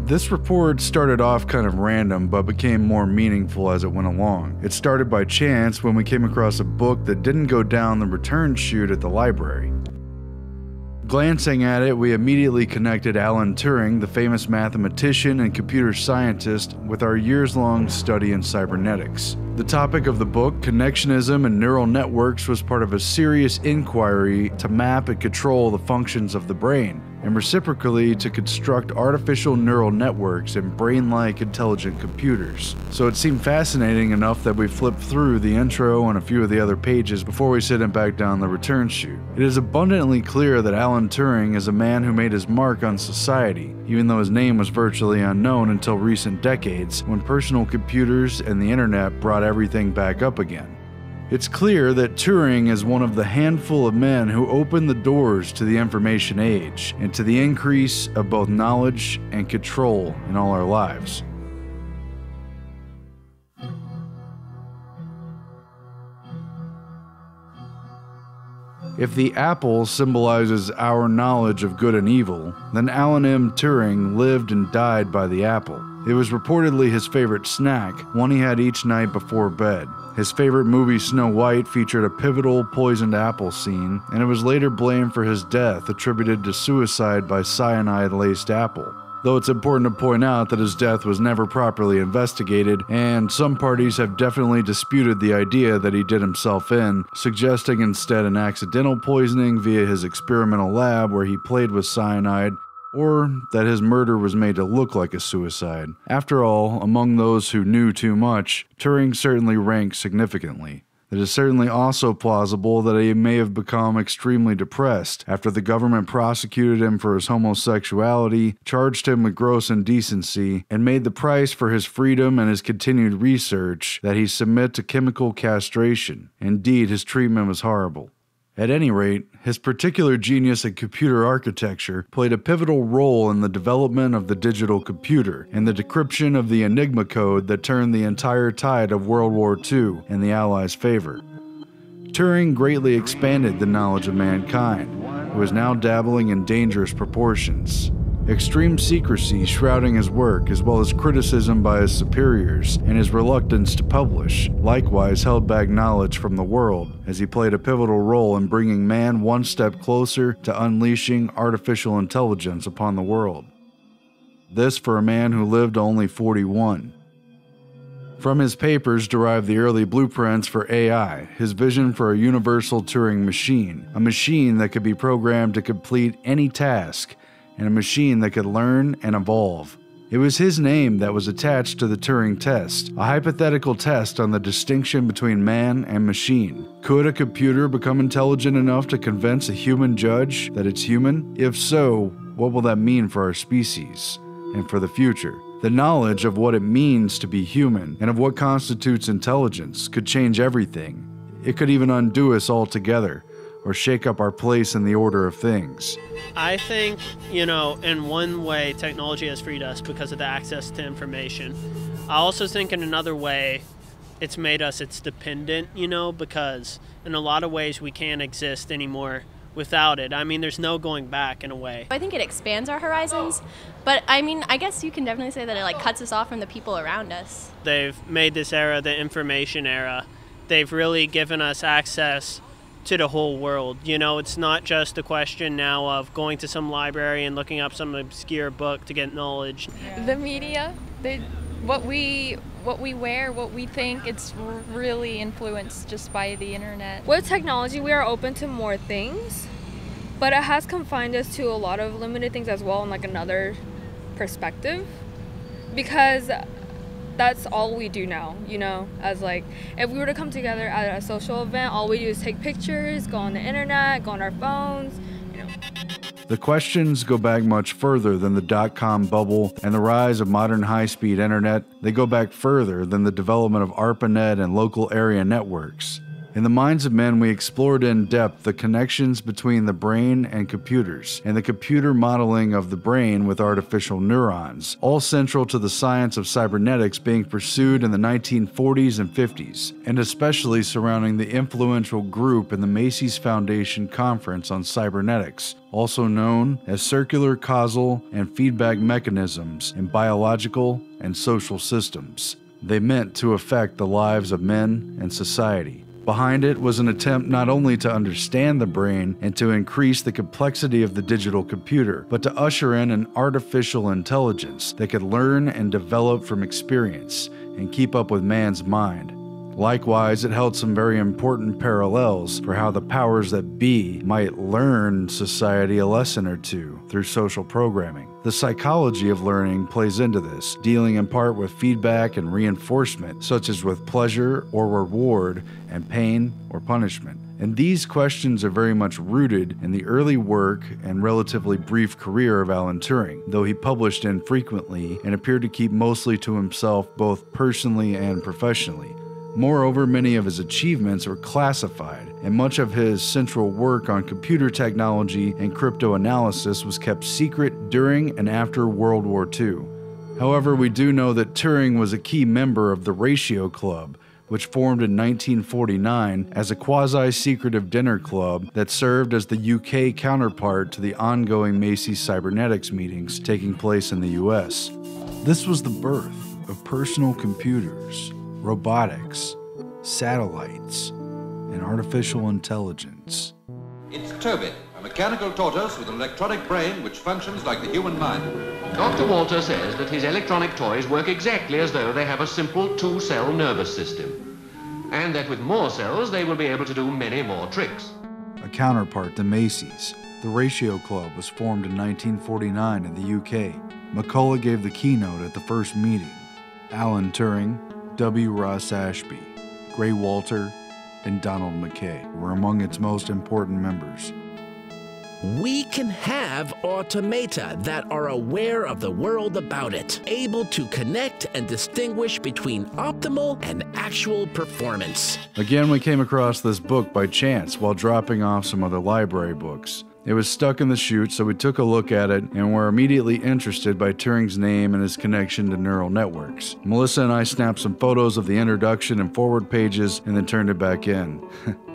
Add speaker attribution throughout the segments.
Speaker 1: This report started off kind of random, but became more meaningful as it went along. It started by chance when we came across a book that didn't go down the return chute at the library. Glancing at it, we immediately connected Alan Turing, the famous mathematician and computer scientist, with our years-long study in cybernetics. The topic of the book, Connectionism and Neural Networks, was part of a serious inquiry to map and control the functions of the brain, and reciprocally to construct artificial neural networks and brain-like intelligent computers. So it seemed fascinating enough that we flipped through the intro and a few of the other pages before we sent it back down the return chute. It is abundantly clear that Alan Turing is a man who made his mark on society, even though his name was virtually unknown until recent decades, when personal computers and the internet brought everything back up again. It's clear that Turing is one of the handful of men who opened the doors to the information age and to the increase of both knowledge and control in all our lives. If the apple symbolizes our knowledge of good and evil, then Alan M. Turing lived and died by the apple. It was reportedly his favorite snack, one he had each night before bed. His favorite movie, Snow White, featured a pivotal poisoned apple scene, and it was later blamed for his death, attributed to suicide by cyanide-laced apple. Though it's important to point out that his death was never properly investigated, and some parties have definitely disputed the idea that he did himself in, suggesting instead an accidental poisoning via his experimental lab where he played with cyanide, or that his murder was made to look like a suicide. After all, among those who knew too much, Turing certainly ranked significantly. It is certainly also plausible that he may have become extremely depressed after the government prosecuted him for his homosexuality, charged him with gross indecency, and made the price for his freedom and his continued research that he submit to chemical castration. Indeed, his treatment was horrible. At any rate, his particular genius in computer architecture played a pivotal role in the development of the digital computer and the decryption of the Enigma code that turned the entire tide of World War II in the Allies' favor. Turing greatly expanded the knowledge of mankind, who was now dabbling in dangerous proportions. Extreme secrecy shrouding his work, as well as criticism by his superiors and his reluctance to publish, likewise held back knowledge from the world, as he played a pivotal role in bringing man one step closer to unleashing artificial intelligence upon the world. This for a man who lived only 41. From his papers derived the early blueprints for AI, his vision for a universal Turing machine, a machine that could be programmed to complete any task, and a machine that could learn and evolve. It was his name that was attached to the Turing Test, a hypothetical test on the distinction between man and machine. Could a computer become intelligent enough to convince a human judge that it's human? If so, what will that mean for our species and for the future? The knowledge of what it means to be human and of what constitutes intelligence could change everything. It could even undo us altogether, or shake up our place in the order of things.
Speaker 2: I think, in one way, technology has freed us because of the access to information. I also think in another way, it's made us its dependent, because in a lot of ways we can't exist anymore without it. I mean, there's no going back in a way.
Speaker 3: I think it expands our horizons, but I guess you can definitely say that it cuts us off from the people around us.
Speaker 2: They've made this era the information era. They've really given us access to the whole world. It's not just a question now of going to some library and looking up some obscure book to get knowledge.
Speaker 4: The media, what we wear, what we think, it's really influenced just by the internet.
Speaker 5: With technology, we are open to more things, but it has confined us to a lot of limited things as well in another perspective, because that's all we do now, as if we were to come together at a social event, all we do is take pictures, go on the internet, go on our phones,
Speaker 1: The questions go back much further than the dot-com bubble and the rise of modern high-speed internet. They go back further than the development of ARPANET and local area networks. In the Minds of Men, we explored in depth the connections between the brain and computers, and the computer modeling of the brain with artificial neurons, all central to the science of cybernetics being pursued in the 1940s and 50s, and especially surrounding the influential group in the Macy's Foundation Conference on Cybernetics, also known as circular causal and feedback mechanisms in biological and social systems. They meant to affect the lives of men and society. Behind it was an attempt not only to understand the brain and to increase the complexity of the digital computer, but to usher in an artificial intelligence that could learn and develop from experience and keep up with man's mind. Likewise, it held some very important parallels for how the powers that be might learn society a lesson or two through social programming. The psychology of learning plays into this, dealing in part with feedback and reinforcement, such as with pleasure or reward and pain or punishment. And these questions are very much rooted in the early work and relatively brief career of Alan Turing, though he published infrequently and appeared to keep mostly to himself both personally and professionally. Moreover, many of his achievements were classified, and much of his central work on computer technology and cryptoanalysis was kept secret during and after World War II. However, we do know that Turing was a key member of the Ratio Club, which formed in 1949 as a quasi-secretive dinner club that served as the UK counterpart to the ongoing Macy's Cybernetics meetings taking place in the US. This was the birth of personal computers, robotics, satellites, and artificial intelligence.
Speaker 6: It's Toby, a mechanical tortoise with an electronic brain which functions like the human mind.
Speaker 7: Dr. Walter says that his electronic toys work exactly as though they have a simple two-cell nervous system, and that with more cells they will be able to do many more tricks.
Speaker 1: A counterpart to Macy's, the Ratio Club was formed in 1949 in the UK. McCullough gave the keynote at the first meeting. Alan Turing, W. Ross Ashby, Gray Walter, and Donald McKay were among its most important members.
Speaker 8: We can have automata that are aware of the world about it, able to connect and distinguish between optimal and actual performance.
Speaker 1: Again, we came across this book by chance while dropping off some other library books. It was stuck in the chute, so we took a look at it and were immediately interested by Turing's name and his connection to neural networks. Melissa and I snapped some photos of the introduction and forward pages and then turned it back in.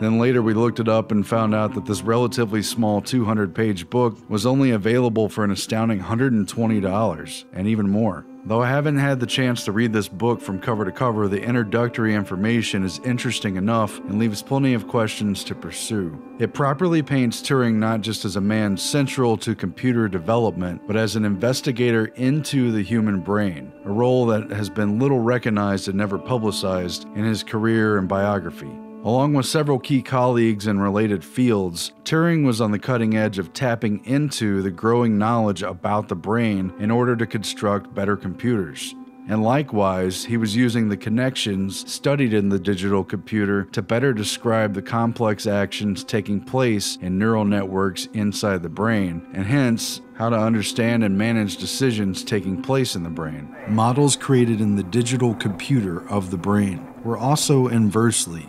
Speaker 1: Then later we looked it up and found out that this relatively small 200-page book was only available for an astounding $120 and even more. Though I haven't had the chance to read this book from cover to cover, the introductory information is interesting enough and leaves plenty of questions to pursue. It properly paints Turing not just as a man central to computer development, but as an investigator into the human brain, a role that has been little recognized and never publicized in his career and biography. Along with several key colleagues in related fields, Turing was on the cutting edge of tapping into the growing knowledge about the brain in order to construct better computers. And likewise, he was using the connections studied in the digital computer to better describe the complex actions taking place in neural networks inside the brain, and hence, how to understand and manage decisions taking place in the brain. Models created in the digital computer of the brain were also inversely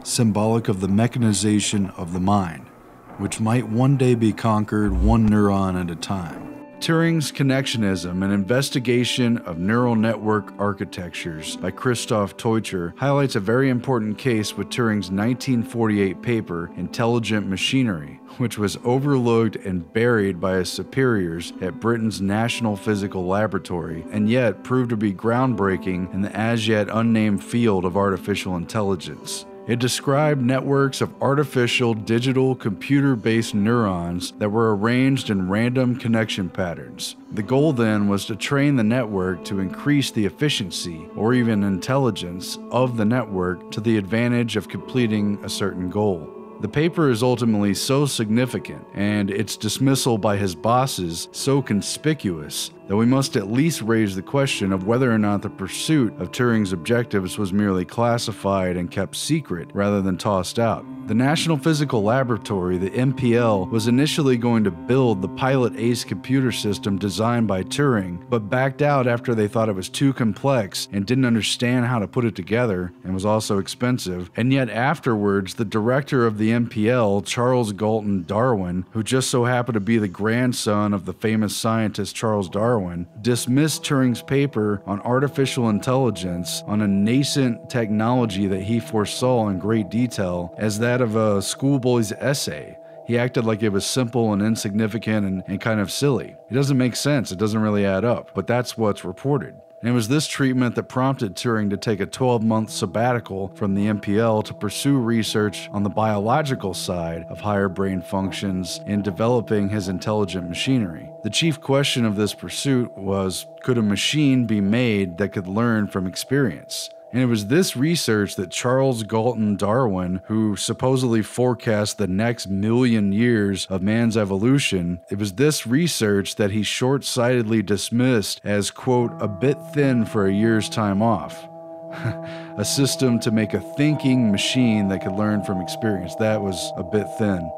Speaker 1: symbolic of the mechanization of the mind, which might one day be conquered one neuron at a time. Turing's Connectionism, an investigation of neural network architectures by Christoph Teuscher, highlights a very important case with Turing's 1948 paper, Intelligent Machinery, which was overlooked and buried by his superiors at Britain's National Physical Laboratory, and yet proved to be groundbreaking in the as-yet unnamed field of artificial intelligence. It described networks of artificial digital computer-based neurons that were arranged in random connection patterns. The goal then was to train the network to increase the efficiency or even intelligence of the network to the advantage of completing a certain goal. The paper is ultimately so significant, and its dismissal by his bosses so conspicuous, though we must at least raise the question of whether or not the pursuit of Turing's objectives was merely classified and kept secret rather than tossed out. The National Physical Laboratory, the NPL, was initially going to build the Pilot Ace computer system designed by Turing, but backed out after they thought it was too complex and didn't understand how to put it together, and was also expensive. And yet afterwards, the director of the NPL, Charles Galton Darwin, who just so happened to be the grandson of the famous scientist Charles Darwin, dismissed Turing's paper on artificial intelligence, on a nascent technology that he foresaw in great detail, as that of a schoolboy's essay. He acted like it was simple and insignificant and kind of silly. It doesn't make sense, it doesn't really add up, but that's what's reported. And it was this treatment that prompted Turing to take a 12-month sabbatical from the NPL to pursue research on the biological side of higher brain functions in developing his intelligent machinery. The chief question of this pursuit was, could a machine be made that could learn from experience? And it was this research that Charles Galton Darwin, who supposedly forecast the next 1,000,000 years of man's evolution, it was this research that he short-sightedly dismissed as, quote, a bit thin for a year's time off. A system to make a thinking machine that could learn from experience. That was a bit thin.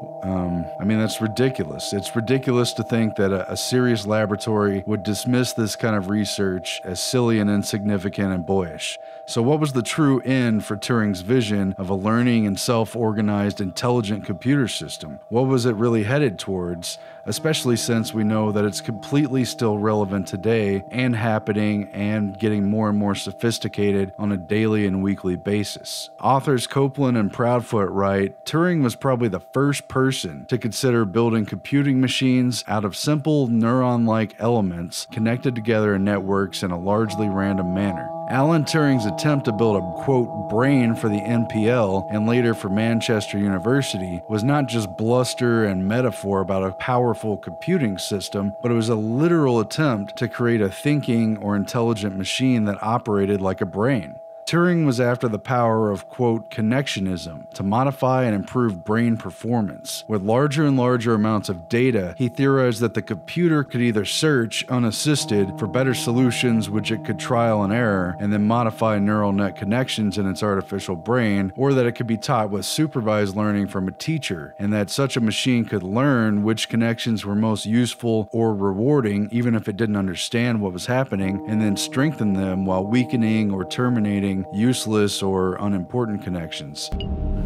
Speaker 1: I mean, that's ridiculous. It's ridiculous to think that a serious laboratory would dismiss this kind of research as silly and insignificant and boyish. So what was the true end for Turing's vision of a learning and self-organized intelligent computer system? What was it really headed towards, especially since we know that it's completely still relevant today and happening and getting more and more sophisticated on a daily and weekly basis? Authors Copeland and Proudfoot write, Turing was probably the first person to consider building computing machines out of simple neuron-like elements connected together in networks in a largely random manner. Alan Turing's attempt to build a, quote, brain for the NPL and later for Manchester University was not just bluster and metaphor about a powerful computing system, but it was a literal attempt to create a thinking or intelligent machine that operated like a brain. Turing was after the power of, quote, connectionism to modify and improve brain performance. With larger and larger amounts of data, he theorized that the computer could either search, unassisted, for better solutions which it could trial and error, and then modify neural net connections in its artificial brain, or that it could be taught with supervised learning from a teacher, and that such a machine could learn which connections were most useful or rewarding, even if it didn't understand what was happening, and then strengthen them while weakening or terminating useless or unimportant connections.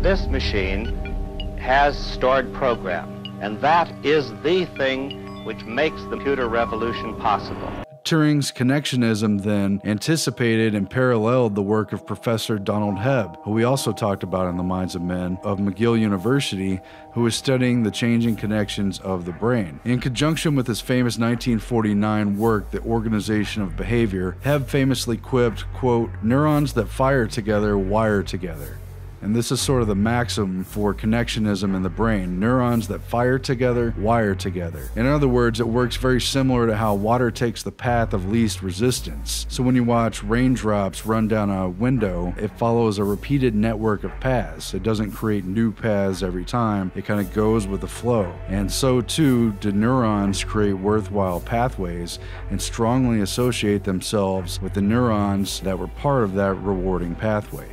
Speaker 9: This machine has stored program, and that is the thing which makes the computer revolution possible.
Speaker 1: Turing's connectionism then anticipated and paralleled the work of Professor Donald Hebb, who we also talked about in The Minds of Men, of McGill University, who was studying the changing connections of the brain. In conjunction with his famous 1949 work, The Organization of Behavior, Hebb famously quipped, quote, neurons that fire together wire together. And this is sort of the maxim for connectionism in the brain. Neurons that fire together, wire together. In other words, it works very similar to how water takes the path of least resistance. So when you watch raindrops run down a window, it follows a repeated network of paths. It doesn't create new paths every time. It kind of goes with the flow. And so too do neurons create worthwhile pathways and strongly associate themselves with the neurons that were part of that rewarding pathway.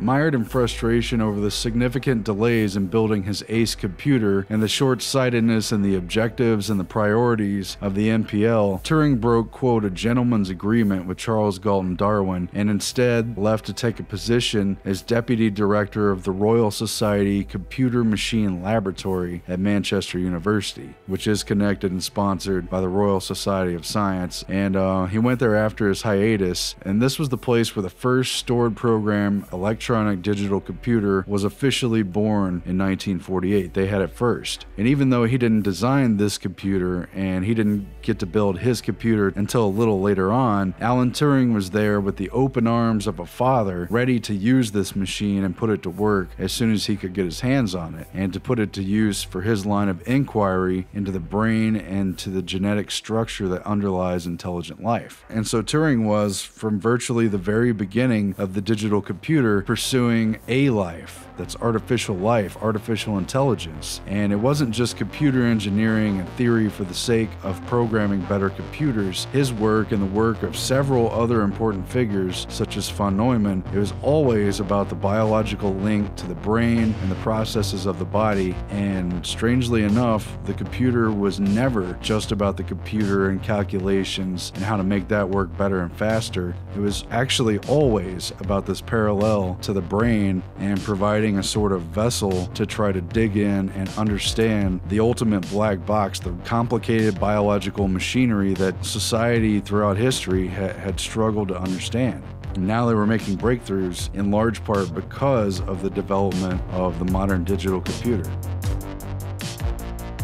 Speaker 1: Mired in frustration over the significant delays in building his ACE computer and the short-sightedness in the objectives and the priorities of the NPL, Turing broke, quote, a gentleman's agreement with Charles Galton Darwin and instead left to take a position as deputy director of the Royal Society Computer Machine Laboratory at Manchester University, which is connected and sponsored by the Royal Society of Science, and he went there after his hiatus, and this was the place where the first stored program electronic digital computer was officially born in 1948. They had it first. And even though he didn't design this computer and he didn't get to build his computer until a little later on, Alan Turing was there with the open arms of a father, ready to use this machine and put it to work as soon as he could get his hands on it, and to put it to use for his line of inquiry into the brain and to the genetic structure that underlies intelligent life. And so Turing was, from virtually the very beginning of the digital computer, pursuing a life. That's artificial life, artificial intelligence. And it wasn't just computer engineering and theory for the sake of programming better computers. His work and the work of several other important figures, such as von Neumann, it was always about the biological link to the brain and the processes of the body. And strangely enough, the computer was never just about the computer and calculations and how to make that work better and faster. It was actually always about this parallel to the brain and providing a sort of vessel to try to dig in and understand the ultimate black box, the complicated biological machinery that society throughout history had struggled to understand. And now they were making breakthroughs in large part because of the development of the modern digital computer.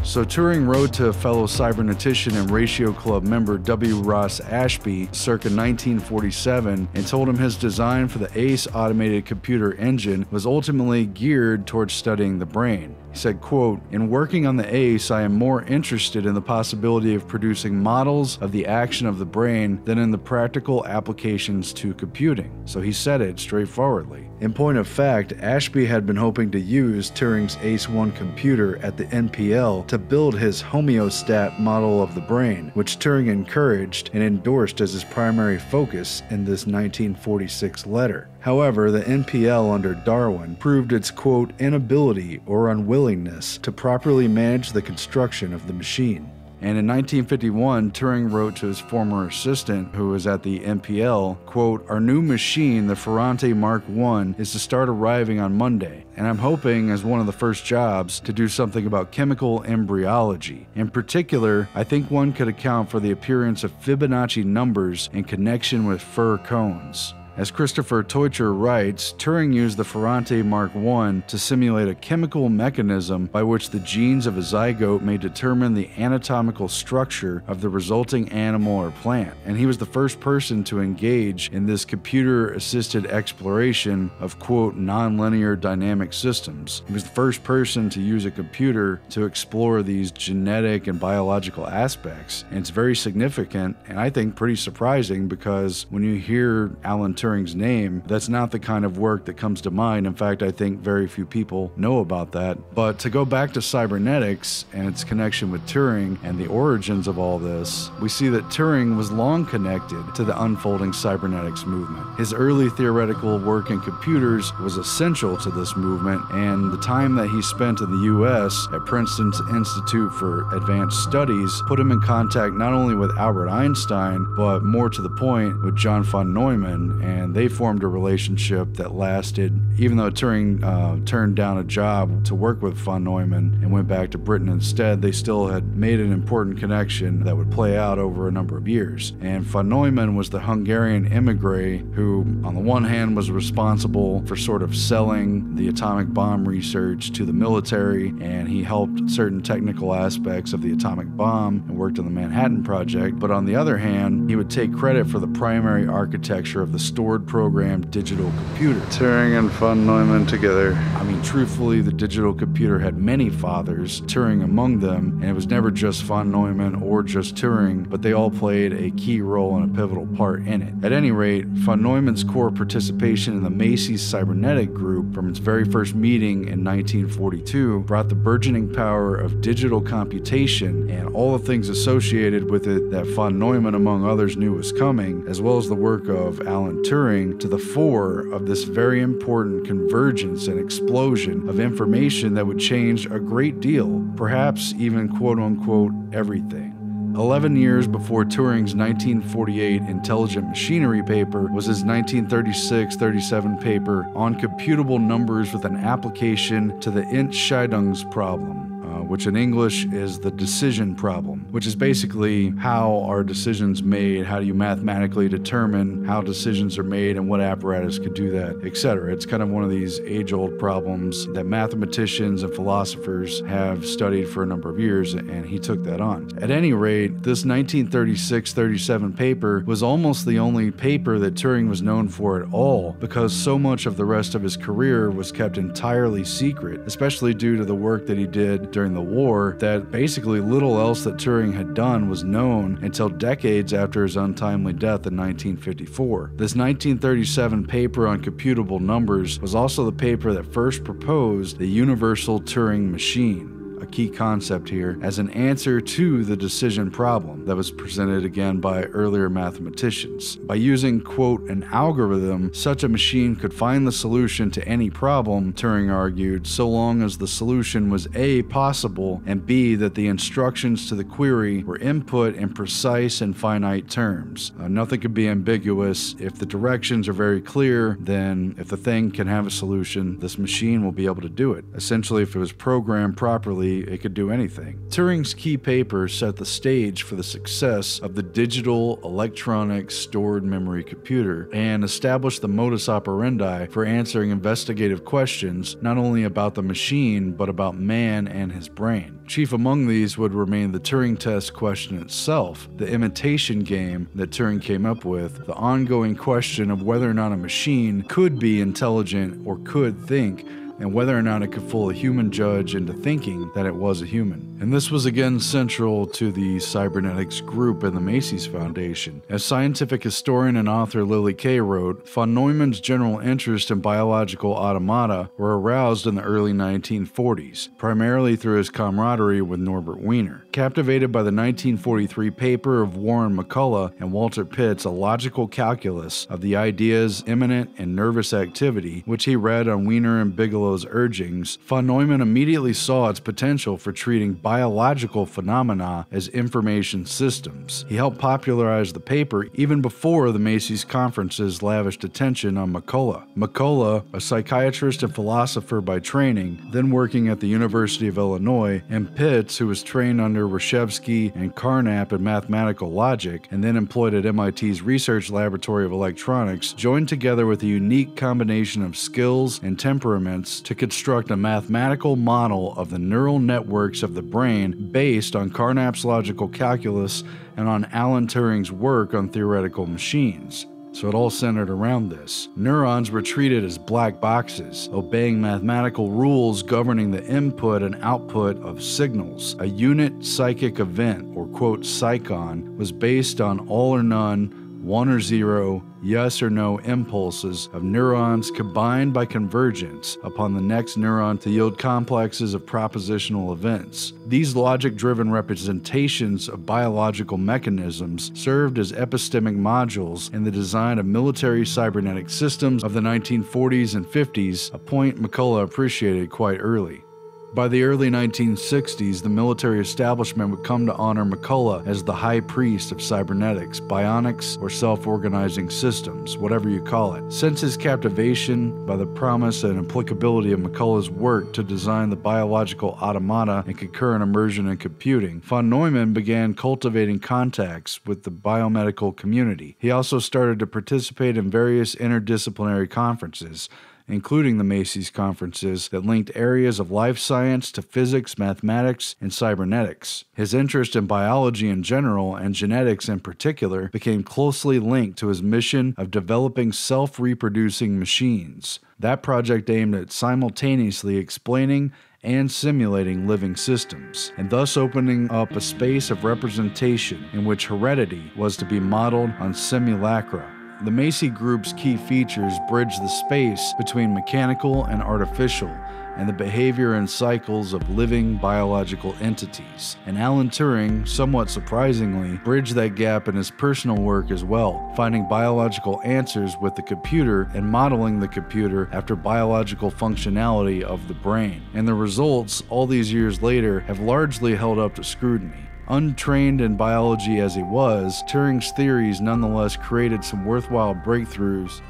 Speaker 1: So Turing wrote to fellow cybernetician and Ratio Club member W. Ross Ashby circa 1947 and told him his design for the ACE automated computer engine was ultimately geared towards studying the brain. He said, quote, "In working on the ACE, I am more interested in the possibility of producing models of the action of the brain than in the practical applications to computing." So he said it straightforwardly. In point of fact, Ashby had been hoping to use Turing's ACE-1 computer at the NPL to build his homeostat model of the brain, which Turing encouraged and endorsed as his primary focus in this 1946 letter. However, the NPL under Darwin proved its, quote, inability or unwillingness to properly manage the construction of the machine. And in 1951, Turing wrote to his former assistant, who was at the NPL, quote, "Our new machine, the Ferrante Mark I, is to start arriving on Monday, and I'm hoping, as one of the first jobs, to do something about chemical embryology. In particular, I think one could account for the appearance of Fibonacci numbers in connection with fir cones." As Christopher Teuscher writes, Turing used the Ferrante Mark I to simulate a chemical mechanism by which the genes of a zygote may determine the anatomical structure of the resulting animal or plant. And he was the first person to engage in this computer-assisted exploration of, quote, nonlinear dynamic systems. He was the first person to use a computer to explore these genetic and biological aspects. And it's very significant and I think pretty surprising, because when you hear Alan Turing's name, that's not the kind of work that comes to mind. In fact, I think very few people know about that. But to go back to cybernetics and its connection with Turing and the origins of all this, we see that Turing was long connected to the unfolding cybernetics movement. His early theoretical work in computers was essential to this movement, and the time that he spent in the US at Princeton's Institute for Advanced Studies put him in contact not only with Albert Einstein, but more to the point, with John von Neumann, and they formed a relationship that lasted, even though Turing turned down a job to work with von Neumann and went back to Britain instead. They still had made an important connection that would play out over a number of years. And von Neumann was the Hungarian emigre who, on the one hand, was responsible for sort of selling the atomic bomb research to the military, and he helped certain technical aspects of the atomic bomb and worked on the Manhattan Project. But on the other hand, he would take credit for the primary architecture of the stored programmed digital computer. Turing and von Neumann together. I mean, truthfully, the digital computer had many fathers, Turing among them, and it was never just von Neumann or just Turing, but they all played a key role and a pivotal part in it. At any rate, von Neumann's core participation in the Macy's cybernetic group from its very first meeting in 1942 brought the burgeoning power of digital computation and all the things associated with it that von Neumann, among others, knew was coming, as well as the work of Alan Turing, to the fore of this very important convergence and explosion of information that would change a great deal, perhaps even quote-unquote everything. 11 years before Turing's 1948 Intelligent Machinery paper was his 1936-37 paper on computable numbers with an application to the Entscheidungs problem, which in English is the decision problem, which is basically how are decisions made, how do you mathematically determine how decisions are made and what apparatus could do that, etc. It's kind of one of these age-old problems that mathematicians and philosophers have studied for a number of years, and he took that on. At any rate, this 1936-37 paper was almost the only paper that Turing was known for at all, because so much of the rest of his career was kept entirely secret, especially due to the work that he did during the war that basically little else that Turing had done was known until decades after his untimely death in 1954. This 1937 paper on computable numbers was also the paper that first proposed the universal Turing machine, a key concept here, as an answer to the decision problem that was presented again by earlier mathematicians. By using, quote, an algorithm, such a machine could find the solution to any problem, Turing argued, so long as the solution was A, possible, and B, that the instructions to the query were input in precise and finite terms. Nothing could be ambiguous. If the directions are very clear, then if the thing can have a solution, this machine will be able to do it. Essentially, if it was programmed properly, it could do anything. Turing's key paper set the stage for the success of the digital electronic stored memory computer and established the modus operandi for answering investigative questions not only about the machine but about man and his brain. Chief among these would remain the Turing Test question itself, the imitation game that Turing came up with, the ongoing question of whether or not a machine could be intelligent or could think, and whether or not it could fool a human judge into thinking that it was a human. And this was again central to the cybernetics group in the Macy's Foundation. As scientific historian and author Lily Kay wrote, von Neumann's general interest in biological automata were aroused in the early 1940s, primarily through his camaraderie with Norbert Wiener. Captivated by the 1943 paper of Warren McCullough and Walter Pitt's A Logical Calculus of the Ideas, Immanent, and Nervous Activity, which he read on Wiener and Bigelow's urgings, von Neumann immediately saw its potential for treating biological phenomena as information systems. He helped popularize the paper even before the Macy's conferences lavished attention on McCullough. McCullough, a psychiatrist and philosopher by training, then working at the University of Illinois, and Pitts, who was trained under Reshevsky and Carnap in mathematical logic, and then employed at MIT's Research Laboratory of Electronics, joined together with a unique combination of skills and temperaments to construct a mathematical model of the neural networks of the brain based on Carnap's logical calculus and on Alan Turing's work on theoretical machines. So it all centered around this. Neurons were treated as black boxes, obeying mathematical rules governing the input and output of signals. A unit psychic event, or quote psychon, was based on all or none, 1 or 0, yes or no impulses of neurons combined by convergence upon the next neuron to yield complexes of propositional events. These logic-driven representations of biological mechanisms served as epistemic modules in the design of military cybernetic systems of the 1940s and 50s, a point McCullough appreciated quite early. By the early 1960s, the military establishment would come to honor McCullough as the high priest of cybernetics, bionics, or self-organizing systems, whatever you call it. Since his captivation by the promise and applicability of McCullough's work to design the biological automata and concurrent immersion in computing, von Neumann began cultivating contacts with the biomedical community. He also started to participate in various interdisciplinary conferences, including the Macy's conferences that linked areas of life science to physics, mathematics, and cybernetics. His interest in biology in general and genetics in particular became closely linked to his mission of developing self-reproducing machines. That project aimed at simultaneously explaining and simulating living systems, and thus opening up a space of representation in which heredity was to be modeled on simulacra. The Macy Group's key features bridge the space between mechanical and artificial, and the behavior and cycles of living biological entities. And Alan Turing, somewhat surprisingly, bridged that gap in his personal work as well, finding biological answers with the computer and modeling the computer after biological functionality of the brain. And the results, all these years later, have largely held up to scrutiny. Untrained in biology as he was, Turing's theories nonetheless created some worthwhile breakthroughs.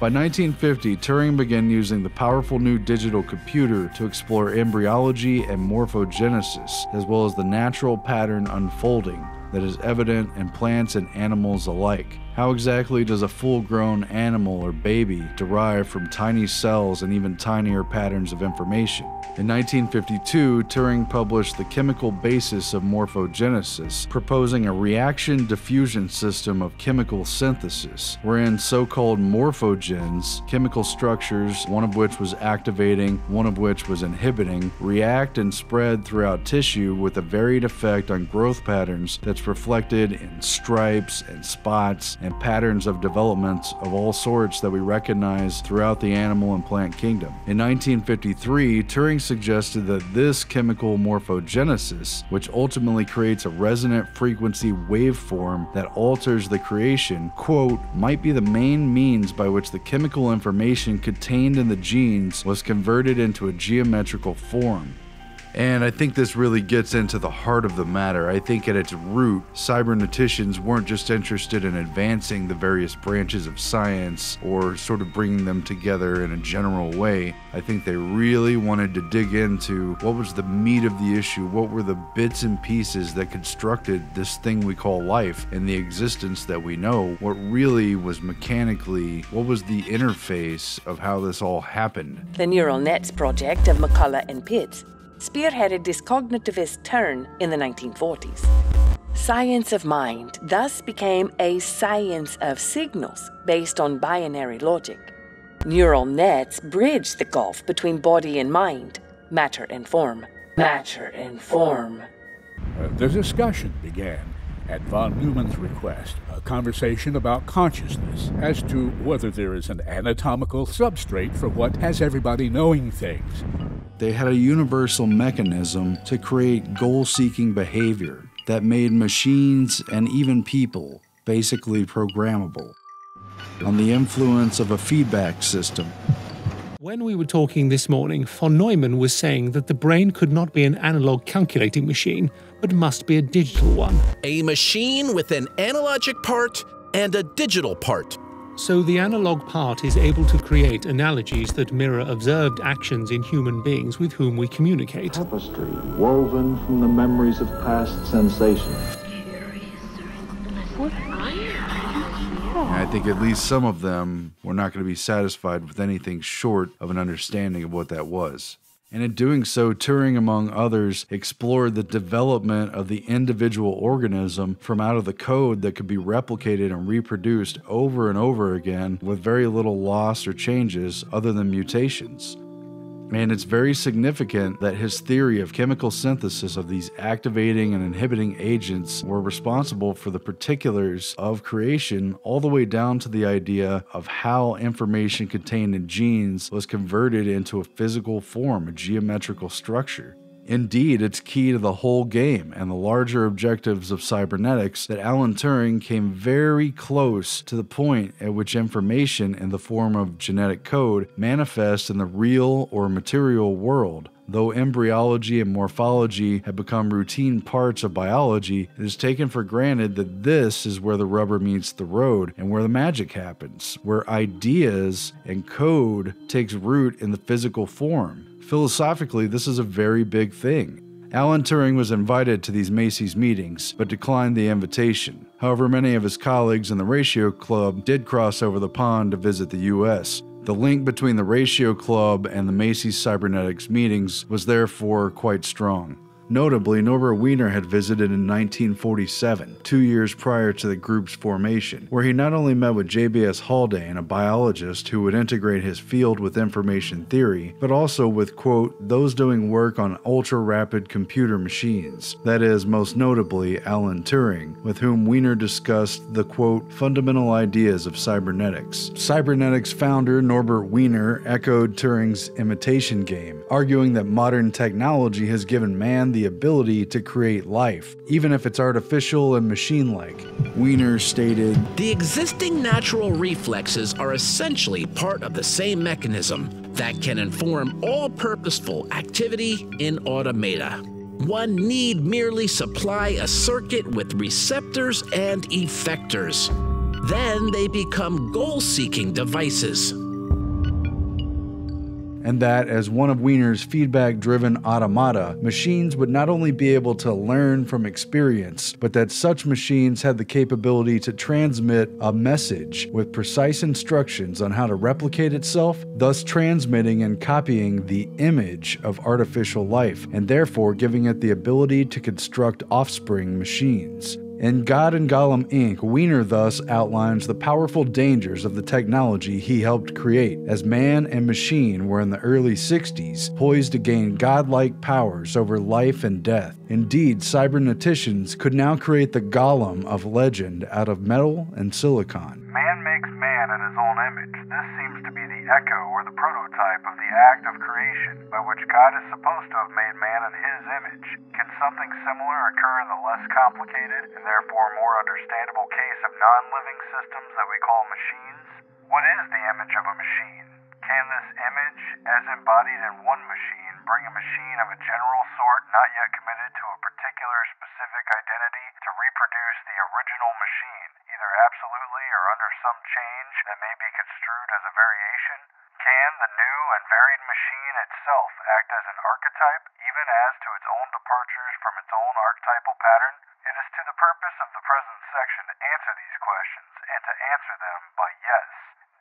Speaker 1: By 1950, Turing began using the powerful new digital computer to explore embryology and morphogenesis, as well as the natural pattern unfolding that is evident in plants and animals alike. How exactly does a full-grown animal or baby derive from tiny cells and even tinier patterns of information? In 1952, Turing published The Chemical Basis of Morphogenesis, proposing a reaction-diffusion system of chemical synthesis, wherein so-called morphogens, chemical structures, one of which was activating, one of which was inhibiting, react and spread throughout tissue with a varied effect on growth patterns that's reflected in stripes and spots and patterns of development of all sorts that we recognize throughout the animal and plant kingdom. In 1953, Turing suggested that this chemical morphogenesis, which ultimately creates a resonant frequency waveform that alters the creation, quote, might be the main means by which the chemical information contained in the genes was converted into a geometrical form. And I think this really gets into the heart of the matter. I think at its root, cyberneticians weren't just interested in advancing the various branches of science or sort of bringing them together in a general way. I think they really wanted to dig into what was the meat of the issue, what were the bits and pieces that constructed this thing we call life and the existence that we know, what really was mechanically, what was the interface of how this all happened.
Speaker 10: The neural nets project of McCullough and Pitts spearheaded this cognitivist turn in the 1940s. Science of mind thus became a science of signals based on binary logic. Neural nets bridged the gulf between body and mind, matter and form. Matter and form.
Speaker 11: The discussion began at von Neumann's request, a conversation about consciousness as to whether there is an anatomical substrate for what has everybody knowing things.
Speaker 1: They had a universal mechanism to create goal-seeking behavior that made machines and even people basically programmable on the influence of a feedback system.
Speaker 12: When we were talking this morning, von Neumann was saying that the brain could not be an analog calculating machine, but must be a digital one.
Speaker 8: A machine with an analogic part and a digital part.
Speaker 12: So the analog part is able to create analogies that mirror observed actions in human beings with whom we communicate.
Speaker 13: Tapestry woven from the memories of past sensations.
Speaker 1: And I think at least some of them were not going to be satisfied with anything short of an understanding of what that was. And in doing so, Turing, among others, explored the development of the individual organism from out of the code that could be replicated and reproduced over and over again with very little loss or changes other than mutations. And it's very significant that his theory of chemical synthesis of these activating and inhibiting agents were responsible for the particulars of creation all the way down to the idea of how information contained in genes was converted into a physical form, a geometrical structure. Indeed, it's key to the whole game and the larger objectives of cybernetics that Alan Turing came very close to the point at which information in the form of genetic code manifests in the real or material world. Though embryology and morphology have become routine parts of biology, it is taken for granted that this is where the rubber meets the road and where the magic happens, where ideas and code takes root in the physical form. Philosophically, this is a very big thing. Alan Turing was invited to these Macy's meetings, but declined the invitation. However, many of his colleagues in the Ratio Club did cross over the pond to visit the U.S. The link between the Ratio Club and the Macy's Cybernetics meetings was therefore quite strong. Notably, Norbert Wiener had visited in 1947, 2 years prior to the group's formation, where he not only met with J.B.S. Haldane, a biologist who would integrate his field with information theory, but also with, quote, those doing work on ultra-rapid computer machines, that is, most notably, Alan Turing, with whom Wiener discussed the, quote, fundamental ideas of cybernetics. Cybernetics founder Norbert Wiener echoed Turing's imitation game, arguing that modern technology has given man the ability to create life, even if it's artificial and machine-like. Wiener stated,
Speaker 8: the existing natural reflexes are essentially part of the same mechanism that can inform all purposeful activity in automata. One need merely supply a circuit with receptors and effectors. Then they become goal-seeking devices.
Speaker 1: and that, as one of Wiener's feedback-driven automata, machines would not only be able to learn from experience, but that such machines had the capability to transmit a message with precise instructions on how to replicate itself, thus transmitting and copying the image of artificial life, and therefore giving it the ability to construct offspring machines. In God and Golem Inc., Wiener thus outlines the powerful dangers of the technology he helped create, as man and machine were in the early 60s poised to gain godlike powers over life and death. Indeed, cyberneticians could now create the golem of legend out of metal and silicon.
Speaker 14: Man makes man in his own image. This seems to be the echo or the prototype of the act of creation by which God is supposed to have made man in his image. Can something similar occur in the less complicated and therefore more understandable case of non-living systems that we call machines? What is the image of a machine? Can this image, as embodied in one machine, bring a machine of a general sort not yet committed to a particular specific identity to reproduce the original machine, either absolutely or under some change that may be construed as a variation? Can the new and varied machine itself act as an archetype, even as to its own departures from its own archetypal pattern? It is to the purpose of the present section to answer these questions, and to answer them by yes.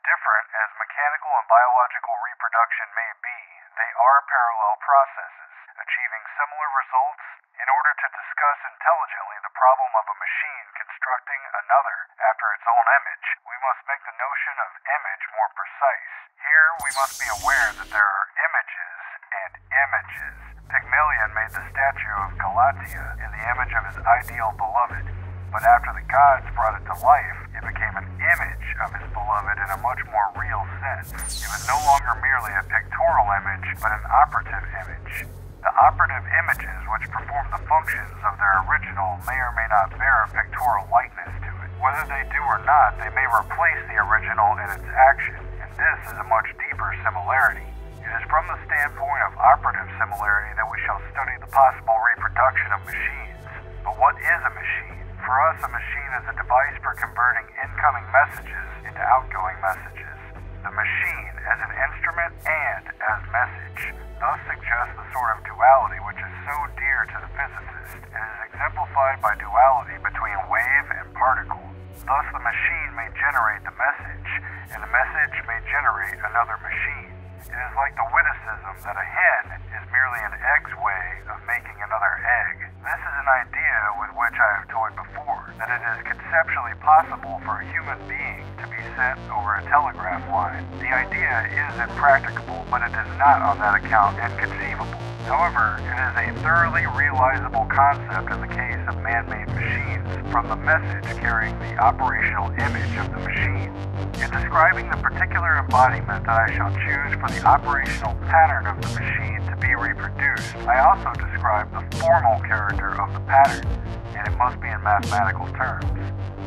Speaker 14: Different as mechanical and biological reproduction may be, they are parallel processes, achieving similar results. In order to discuss intelligently the problem of a machine constructing another after its own image, we must make the notion of image more precise. Here we must be aware that there are images and images. Pygmalion made the statue of Galatea in the image of his ideal beloved, but after the gods brought it to life, it became an image of his beloved in a much more real sense. It was no longer merely a pictorial image, but an operative image. The operative images which perform the functions of their original may or may not bear a pictorial likeness to it. Whether they do or not, they may replace the original in its action, and this is a much deeper similarity. It is from the standpoint of operative similarity that we shall study the possible reproduction of machines. But what is a machine? For us, a machine is a device for converting incoming messages into outgoing messages. The machine as an instrument and as message thus suggests the sort of duality which is so dear to the physicist, and is exemplified by duality between wave and particle. Thus the machine may generate the message, and the message may generate another machine. It is like the witticism that a hen is merely an egg's way of making another egg. This is an idea with which I have toyed before, that it is conceptually possible for a human being to be sent over a telegraph line. The idea is impracticable, but it is not on that account inconceivable. However, it is a thoroughly realizable concept in the case of man-made machines, from the message carrying the operational image of the machine. In describing the particular embodiment that I shall choose for the operational pattern of the machine to be reproduced, I also describe the formal character of the pattern, and it must be in mathematical terms.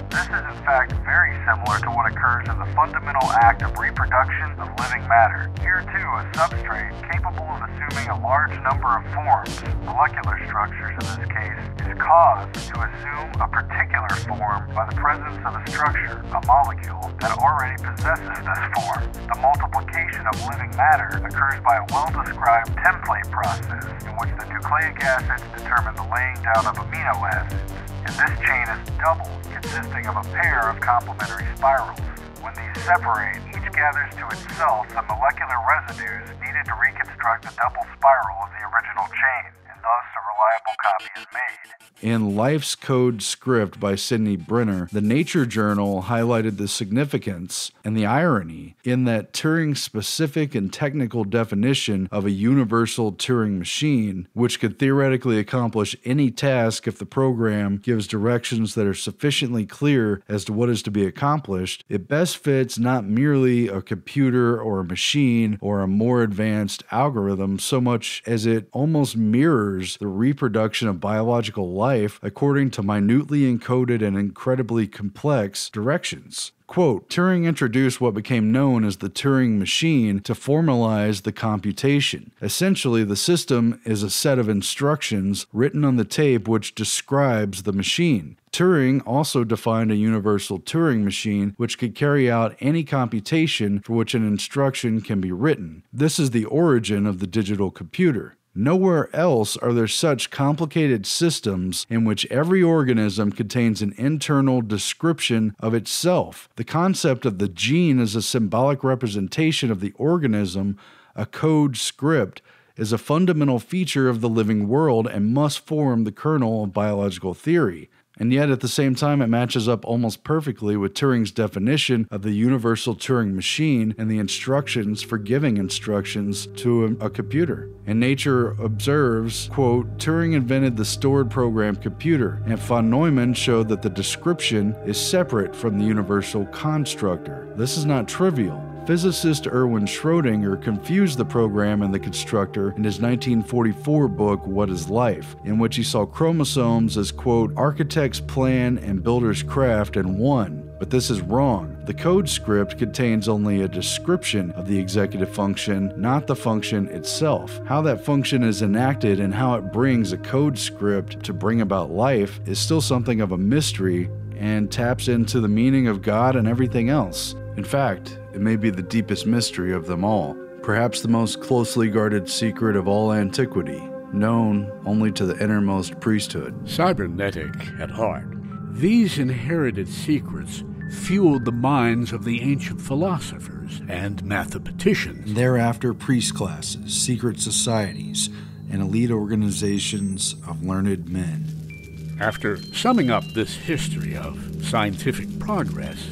Speaker 14: This is in fact very similar to what occurs in the fundamental act of reproduction of living matter. Here too, a substrate capable of assuming a large number of forms, molecular structures in this case, is caused to assume a particular form by the presence of a structure, a molecule, that already possesses this form. The multiplication of living matter occurs by a well-described template process in which the nucleic acids determine the laying down of amino acids, and this chain is doubled, consisting of a pair of complementary spirals. When these separate, each gathers to itself the molecular residues needed to reconstruct the double spiral of the original chain, and thus a reliable copy is made.
Speaker 1: In Life's Code script by Sidney Brenner, the Nature Journal highlighted the significance and the irony in that Turing's specific and technical definition of a universal Turing machine, which could theoretically accomplish any task if the program gives directions that are sufficiently clear as to what is to be accomplished, it best fits not merely a computer or a machine or a more advanced algorithm so much as it almost mirrors the reproduction of biological life according to minutely encoded and incredibly complex directions. Quote, Turing introduced what became known as the Turing Machine to formalize the computation. Essentially, the system is a set of instructions written on the tape which describes the machine. Turing also defined a universal Turing machine which could carry out any computation for which an instruction can be written. This is the origin of the digital computer. Nowhere else are there such complicated systems in which every organism contains an internal description of itself. The concept of the gene as a symbolic representation of the organism, a code script, is a fundamental feature of the living world and must form the kernel of biological theory. And yet, at the same time, it matches up almost perfectly with Turing's definition of the universal Turing machine and the instructions for giving instructions to a computer. And Nature observes, quote, Turing invented the stored program computer, and von Neumann showed that the description is separate from the universal constructor. This is not trivial. Physicist Erwin Schrödinger confused the program and the constructor in his 1944 book, What is Life?, in which he saw chromosomes as, quote, architect's plan and builder's craft in one. But this is wrong. The code script contains only a description of the executive function, not the function itself. How that function is enacted and how it brings a code script to bring about life is still something of a mystery and taps into the meaning of God and everything else. In fact, it may be the deepest mystery of them all, perhaps the most closely guarded secret of all antiquity, known only to the innermost priesthood.
Speaker 11: Cybernetic at heart, these inherited secrets fueled the minds of the ancient philosophers and mathematicians.
Speaker 1: Thereafter, priest classes, secret societies, and elite organizations of learned men.
Speaker 11: After summing up this history of scientific progress,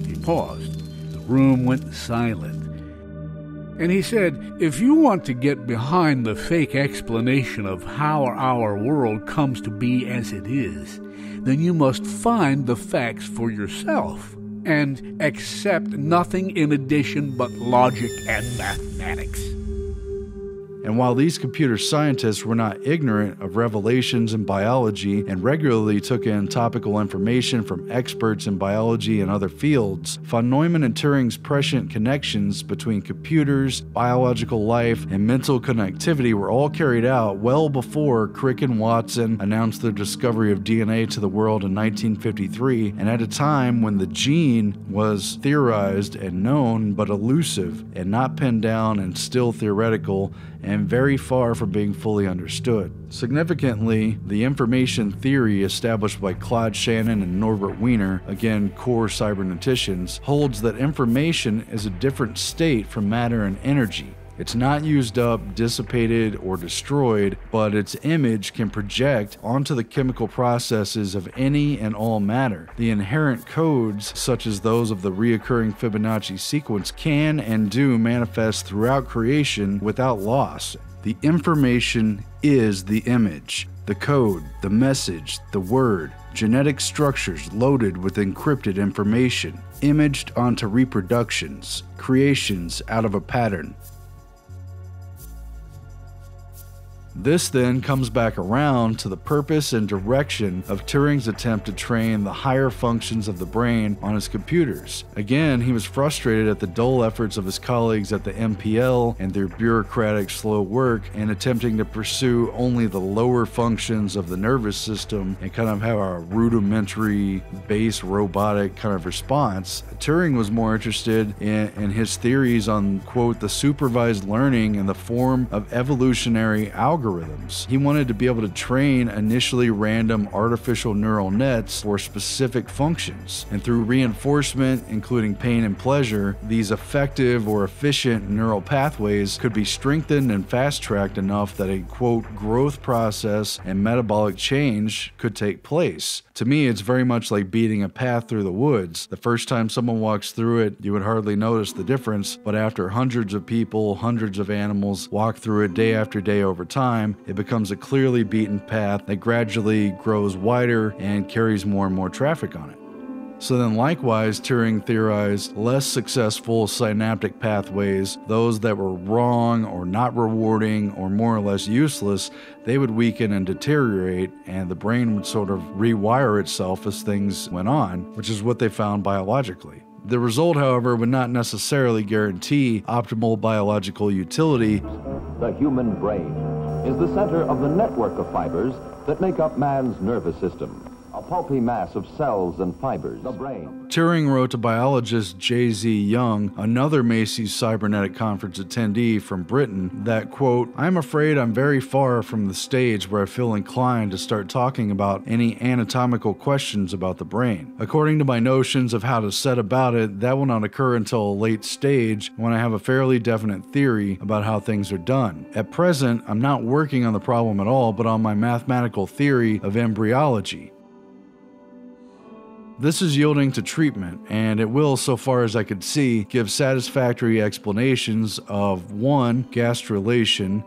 Speaker 11: he paused. The room went silent. And he said, if you want to get behind the fake explanation of how our world comes to be as it is, then you must find the facts for yourself and accept nothing in addition but logic and mathematics.
Speaker 1: And while these computer scientists were not ignorant of revelations in biology and regularly took in topical information from experts in biology and other fields, von Neumann and Turing's prescient connections between computers, biological life, and mental connectivity were all carried out well before Crick and Watson announced their discovery of DNA to the world in 1953, and at a time when the gene was theorized and known but elusive and not pinned down and still theoretical and very far from being fully understood. Significantly, the information theory established by Claude Shannon and Norbert Wiener, again core cyberneticians, holds that information is a different state from matter and energy. It's not used up, dissipated, or destroyed, but its image can project onto the chemical processes of any and all matter. The inherent codes, such as those of the reoccurring Fibonacci sequence, can and do manifest throughout creation without loss. The information is the image, the code, the message, the word, genetic structures loaded with encrypted information, imaged onto reproductions, creations out of a pattern. This then comes back around to the purpose and direction of Turing's attempt to train the higher functions of the brain on his computers. Again, he was frustrated at the dull efforts of his colleagues at the MPL and their bureaucratic slow work in attempting to pursue only the lower functions of the nervous system and kind of have a rudimentary, base robotic kind of response. Turing was more interested in his theories on, quote, the supervised learning in the form of evolutionary algorithms. He wanted to be able to train initially random artificial neural nets for specific functions, and through reinforcement, including pain and pleasure, these effective or efficient neural pathways could be strengthened and fast-tracked enough that a, quote, growth process and metabolic change could take place. To me, it's very much like beating a path through the woods. The first time someone walks through it, you would hardly notice the difference, but after hundreds of people, hundreds of animals walk through it day after day over time, it becomes a clearly beaten path that gradually grows wider and carries more and more traffic on it. So then likewise, Turing theorized less successful synaptic pathways, those that were wrong or not rewarding or more or less useless, they would weaken and deteriorate, and the brain would sort of rewire itself as things went on, which is what they found biologically. The result, however, would not necessarily guarantee optimal biological utility.
Speaker 15: The human brain is the center of the network of fibers that make up man's nervous system. A pulpy mass of cells and fibers, the brain.
Speaker 1: Turing wrote to biologist J.Z. Young, another Macy's Cybernetic Conference attendee from Britain, that, quote, "I'm afraid I'm very far from the stage where I feel inclined to start talking about any anatomical questions about the brain. According to my notions of how to set about it, that will not occur until a late stage when I have a fairly definite theory about how things are done. At present, I'm not working on the problem at all, but on my mathematical theory of embryology. This is yielding to treatment, and it will, so far as I could see, give satisfactory explanations of 1. Gastrulation,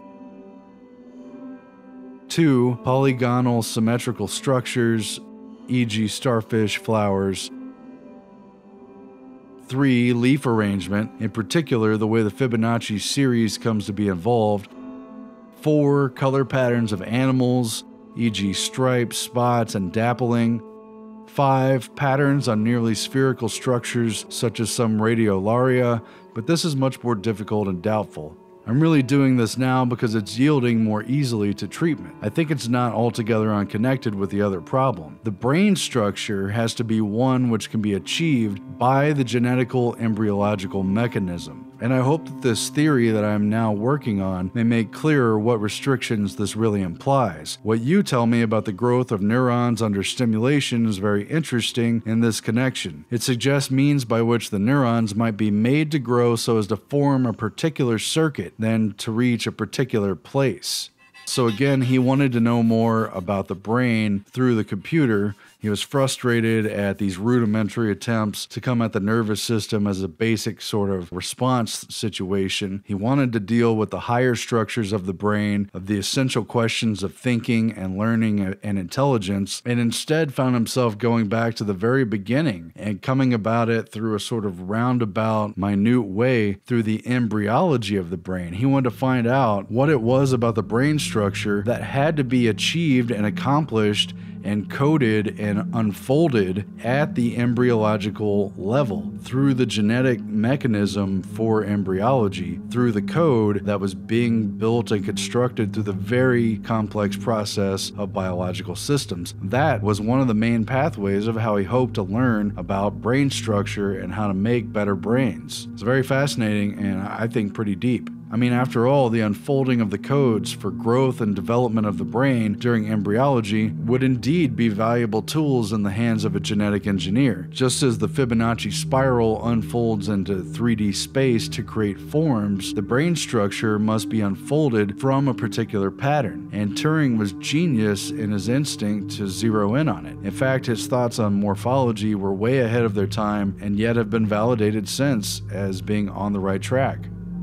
Speaker 1: 2. Polygonal symmetrical structures, e.g. starfish, flowers, 3. Leaf arrangement, in particular the way the Fibonacci series comes to be involved, 4. Color patterns of animals, e.g. stripes, spots, and dappling, 5. Patterns on nearly spherical structures such as some radiolaria, but this is much more difficult and doubtful. I'm really doing this now because it's yielding more easily to treatment. I think it's not altogether unconnected with the other problem. The brain structure has to be one which can be achieved by the genetical embryological mechanism. And I hope that this theory that I'm now working on may make clearer what restrictions this really implies. What you tell me about the growth of neurons under stimulation is very interesting in this connection. It suggests means by which the neurons might be made to grow so as to form a particular circuit, then to reach a particular place. So again, he wanted to know more about the brain through the computer. He was frustrated at these rudimentary attempts to come at the nervous system as a basic sort of response situation. He wanted to deal with the higher structures of the brain, of the essential questions of thinking and learning and intelligence, and instead found himself going back to the very beginning and coming about it through a sort of roundabout, minute way through the embryology of the brain. He wanted to find out what it was about the brain structure that had to be achieved and accomplished and coded and unfolded at the embryological level through the genetic mechanism for embryology, through the code that was being built and constructed through the very complex process of biological systems. That was one of the main pathways of how he hoped to learn about brain structure and how to make better brains. It's very fascinating and I think pretty deep. I mean, after all, the unfolding of the codes for growth and development of the brain during embryology would indeed be valuable tools in the hands of a genetic engineer. Just as the Fibonacci spiral unfolds into 3D space to create forms, the brain structure must be unfolded from a particular pattern, and Turing was genius in his instinct to zero in on it. In fact, his thoughts on morphology were way ahead of their time and yet have been validated since as being on the right track.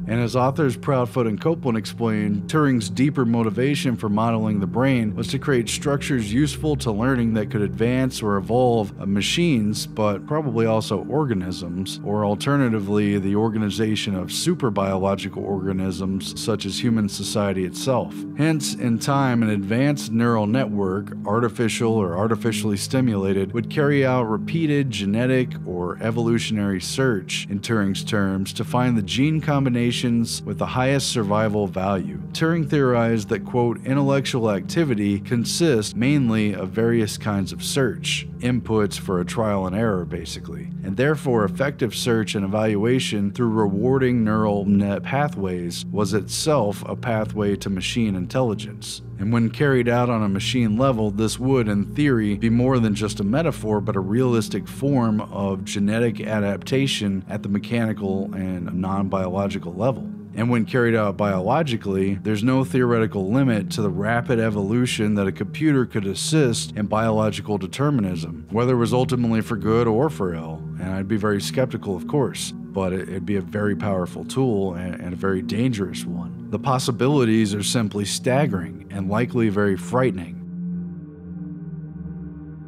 Speaker 1: And as authors Proudfoot and Copeland explained, Turing's deeper motivation for modeling the brain was to create structures useful to learning that could advance or evolve machines, but probably also organisms, or alternatively, the organization of superbiological organisms such as human society itself. Hence, in time, an advanced neural network, artificial or artificially stimulated, would carry out repeated genetic or evolutionary search, in Turing's terms, to find the gene combination with the highest survival value. Turing theorized that, quote, intellectual activity consists mainly of various kinds of search, inputs for a trial and error, basically, and therefore effective search and evaluation through rewarding neural net pathways was itself a pathway to machine intelligence. And when carried out on a machine level, this would, in theory, be more than just a metaphor, but a realistic form of genetic adaptation at the mechanical and non-biological level. And when carried out biologically, there's no theoretical limit to the rapid evolution that a computer could assist in biological determinism, whether it was ultimately for good or for ill. And I'd be very skeptical, of course, but it'd be a very powerful tool and a very dangerous one. The possibilities are simply staggering and likely very frightening.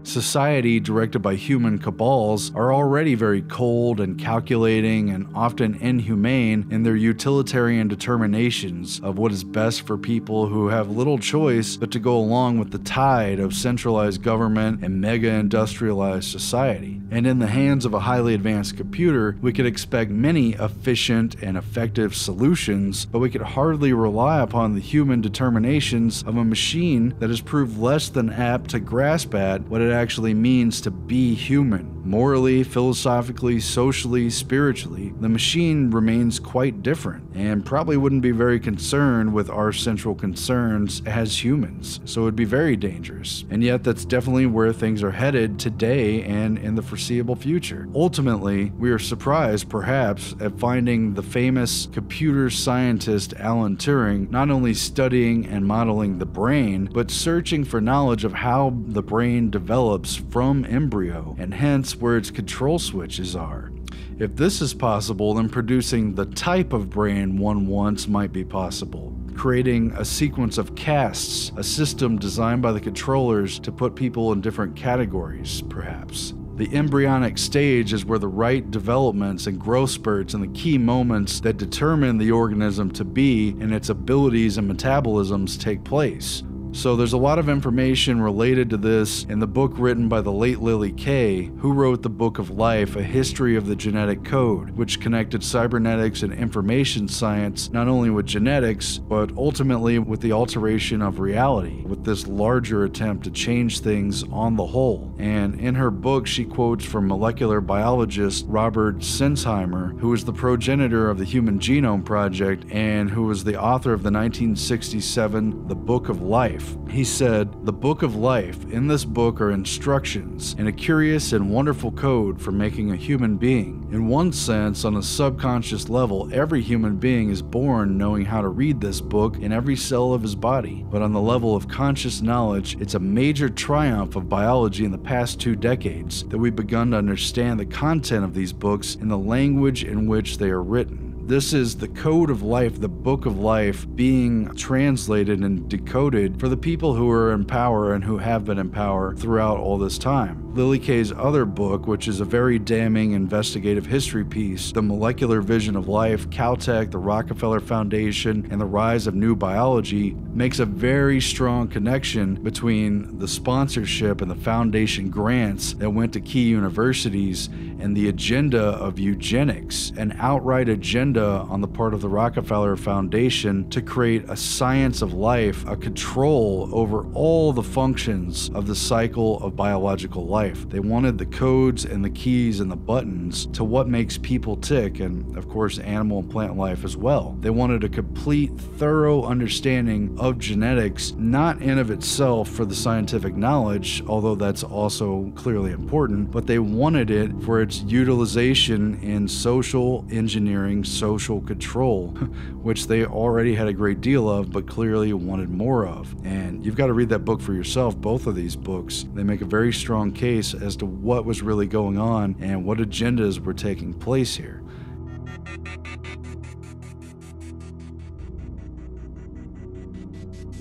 Speaker 1: Society, directed by human cabals, are already very cold and calculating and often inhumane in their utilitarian determinations of what is best for people who have little choice but to go along with the tide of centralized government and mega-industrialized society. And in the hands of a highly advanced computer, we could expect many efficient and effective solutions, but we could hardly rely upon the human determinations of a machine that has proved less than apt to grasp at what it actually means to be human. Morally, philosophically, socially, spiritually, the machine remains quite different and probably wouldn't be very concerned with our central concerns as humans, so it would be very dangerous. And yet that's definitely where things are headed today and in the foreseeable future. Ultimately, we are surprised perhaps at finding the famous computer scientist Alan Turing not only studying and modeling the brain, but searching for knowledge of how the brain develops from embryo, and hence where its control switches are. If this is possible, then producing the type of brain one wants might be possible. Creating a sequence of castes, a system designed by the controllers to put people in different categories, perhaps. The embryonic stage is where the right developments and growth spurts and the key moments that determine the organism to be and its abilities and metabolisms take place. So there's a lot of information related to this in the book written by the late Lily Kay, who wrote the Book of Life, A History of the Genetic Code, which connected cybernetics and information science not only with genetics, but ultimately with the alteration of reality, with this larger attempt to change things on the whole. And in her book, she quotes from molecular biologist Robert Sensheimer, who was the progenitor of the Human Genome Project and who was the author of the 1967 The Book of Life. He said, "The Book of Life, in this book are instructions and a curious and wonderful code for making a human being. In one sense, on a subconscious level, every human being is born knowing how to read this book in every cell of his body. But on the level of conscious knowledge, it's a major triumph of biology in the past 2 decades that we've begun to understand the content of these books in the language in which they are written. This is the code of life, the book of life, being translated and decoded for the people who are in power and who have been in power throughout all this time." Lily Kay's other book, which is a very damning investigative history piece, The Molecular Vision of Life, Caltech, the Rockefeller Foundation, and the Rise of New Biology, makes a very strong connection between the sponsorship and the foundation grants that went to key universities and the agenda of eugenics, an outright agenda on the part of the Rockefeller Foundation to create a science of life, a control over all the functions of the cycle of biological life. They wanted the codes and the keys and the buttons to what makes people tick, and of course animal and plant life as well. They wanted a complete, thorough understanding of genetics, not in of itself for the scientific knowledge, although that's also clearly important, but they wanted it for its utilization in social engineering, social control, which they already had a great deal of, but clearly wanted more of. And you've got to read that book for yourself, both of these books. They make a very strong case as to what was really going on and what agendas were taking place here.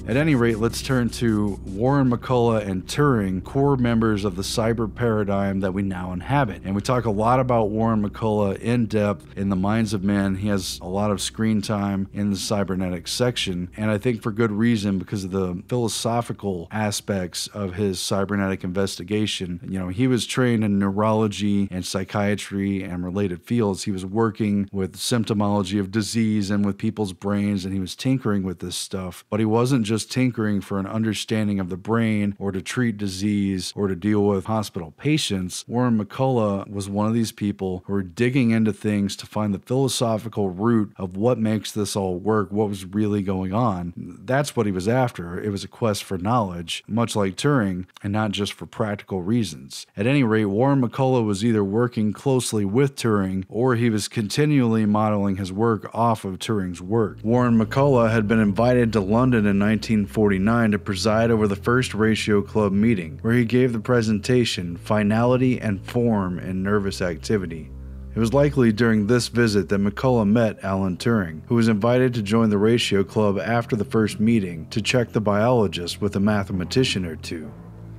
Speaker 1: At any rate, let's turn to Warren McCulloch and Turing, core members of the cyber paradigm that we now inhabit. And we talk a lot about Warren McCulloch in depth in The Minds of Men. He has a lot of screen time in the cybernetics section, and I think for good reason, because of the philosophical aspects of his cybernetic investigation. You know, he was trained in neurology and psychiatry and related fields. He was working with symptomology of disease and with people's brains, and he was tinkering with this stuff. But he wasn't just tinkering for an understanding of the brain or to treat disease or to deal with hospital patients. Warren McCulloch was one of these people who were digging into things to find the philosophical root of what makes this all work, what was really going on. That's what he was after. It was a quest for knowledge, much like Turing, and not just for practical reasons. At any rate, Warren McCulloch was either working closely with Turing or he was continually modeling his work off of Turing's work. Warren McCulloch had been invited to London in 1949 to preside over the first Ratio Club meeting, where he gave the presentation Finality and Form in Nervous Activity. It was likely during this visit that McCulloch met Alan Turing, who was invited to join the Ratio Club after the first meeting to check the biologist with a mathematician or two.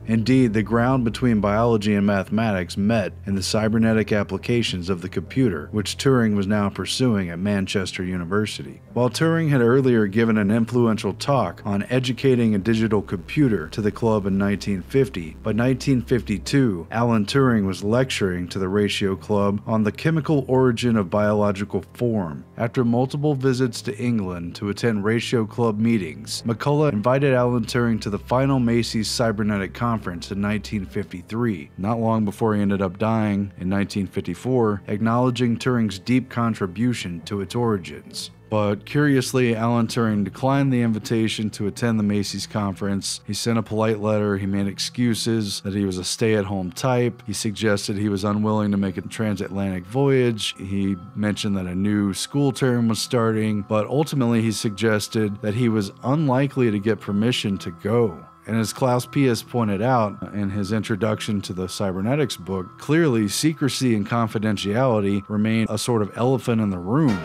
Speaker 1: Indeed, the ground between biology and mathematics met in the cybernetic applications of the computer, which Turing was now pursuing at Manchester University. While Turing had earlier given an influential talk on educating a digital computer to the club in 1950, by 1952, Alan Turing was lecturing to the Ratio Club on the chemical origin of biological form. After multiple visits to England to attend Ratio Club meetings, McCullough invited Alan Turing to the final Macy's Cybernetic Conference in 1953, not long before he ended up dying in 1954, acknowledging Turing's deep contribution to its origins. But curiously, Alan Turing declined the invitation to attend the Macy's conference. He sent a polite letter, he made excuses that he was a stay-at-home type, he suggested he was unwilling to make a transatlantic voyage, he mentioned that a new school term was starting, but ultimately he suggested that he was unlikely to get permission to go. And as Klaus Pius pointed out in his introduction to the Cybernetics book, clearly secrecy and confidentiality remain a sort of elephant in the room.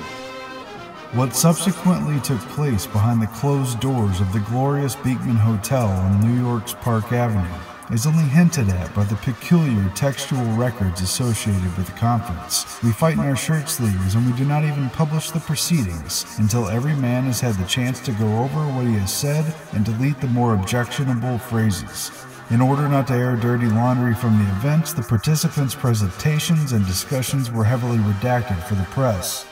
Speaker 16: What subsequently took place behind the closed doors of the glorious Beekman Hotel on New York's Park Avenue is only hinted at by the peculiar textual records associated with the conference. We fight in our shirt sleeves and we do not even publish the proceedings until every man has had the chance to go over what he has said and delete the more objectionable phrases. In order not to air dirty laundry from the events, the participants' presentations and discussions were heavily redacted for the press.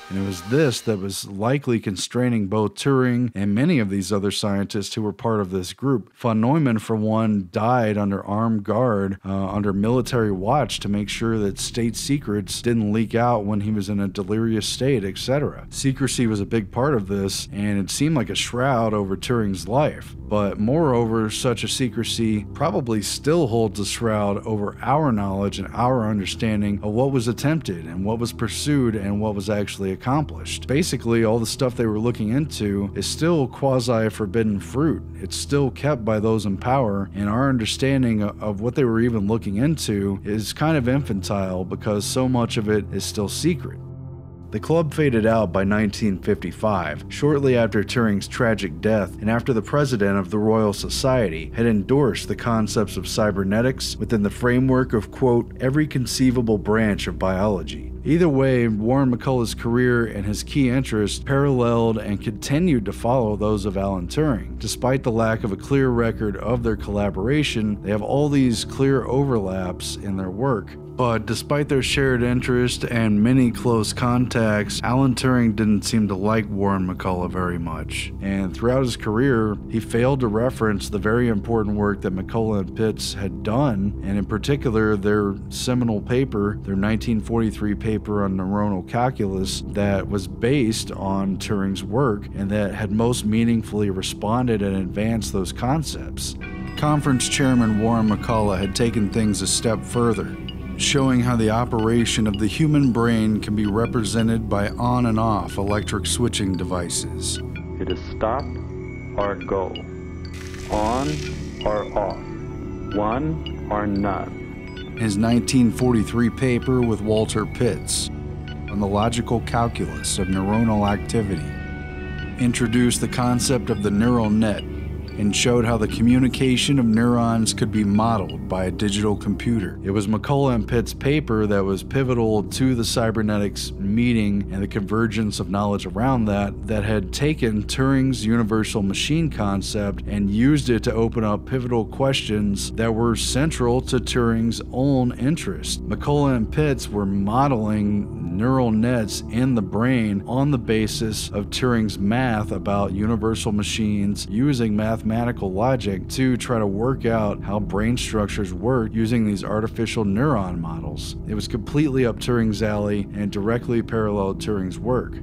Speaker 1: And it was this that was likely constraining both Turing and many of these other scientists who were part of this group. Von Neumann, for one, died under armed guard, under military watch to make sure that state secrets didn't leak out when he was in a delirious state, etc. Secrecy was a big part of this, and it seemed like a shroud over Turing's life. But moreover, such a secrecy probably still holds a shroud over our knowledge and our understanding of what was attempted and what was pursued and what was actually accomplished. Basically, all the stuff they were looking into is still quasi-forbidden fruit. It's still kept by those in power, and our understanding of what they were even looking into is kind of infantile because so much of it is still secret. The club faded out by 1955, shortly after Turing's tragic death and after the president of the Royal Society had endorsed the concepts of cybernetics within the framework of, quote, every conceivable branch of biology. Either way, Warren McCullough's career and his key interests paralleled and continued to follow those of Alan Turing. Despite the lack of a clear record of their collaboration, they have all these clear overlaps in their work. But despite their shared interest and many close contacts, Alan Turing didn't seem to like Warren McCullough very much. And throughout his career, he failed to reference the very important work that McCullough and Pitts had done, and in particular their seminal paper, their 1943 paper on neuronal calculus that was based on Turing's work and that had most meaningfully responded and advanced those concepts. Conference chairman Warren McCullough had taken things a step further, showing how the operation of the human brain can be represented by on and off electric switching devices.
Speaker 13: It is stop or go, on or off, one or none.
Speaker 1: His 1943 paper with Walter Pitts on the logical calculus of neuronal activity introduced the concept of the neural net and showed how the communication of neurons could be modeled by a digital computer. It was McCullough and Pitt's paper that was pivotal to the cybernetics meeting and the convergence of knowledge around that had taken Turing's universal machine concept and used it to open up pivotal questions that were central to Turing's own interest. McCullough and Pitts were modeling neural nets in the brain on the basis of Turing's math about universal machines, using mathematical logic to try to work out how brain structures work using these artificial neuron models. It was completely up Turing's alley and directly paralleled Turing's work.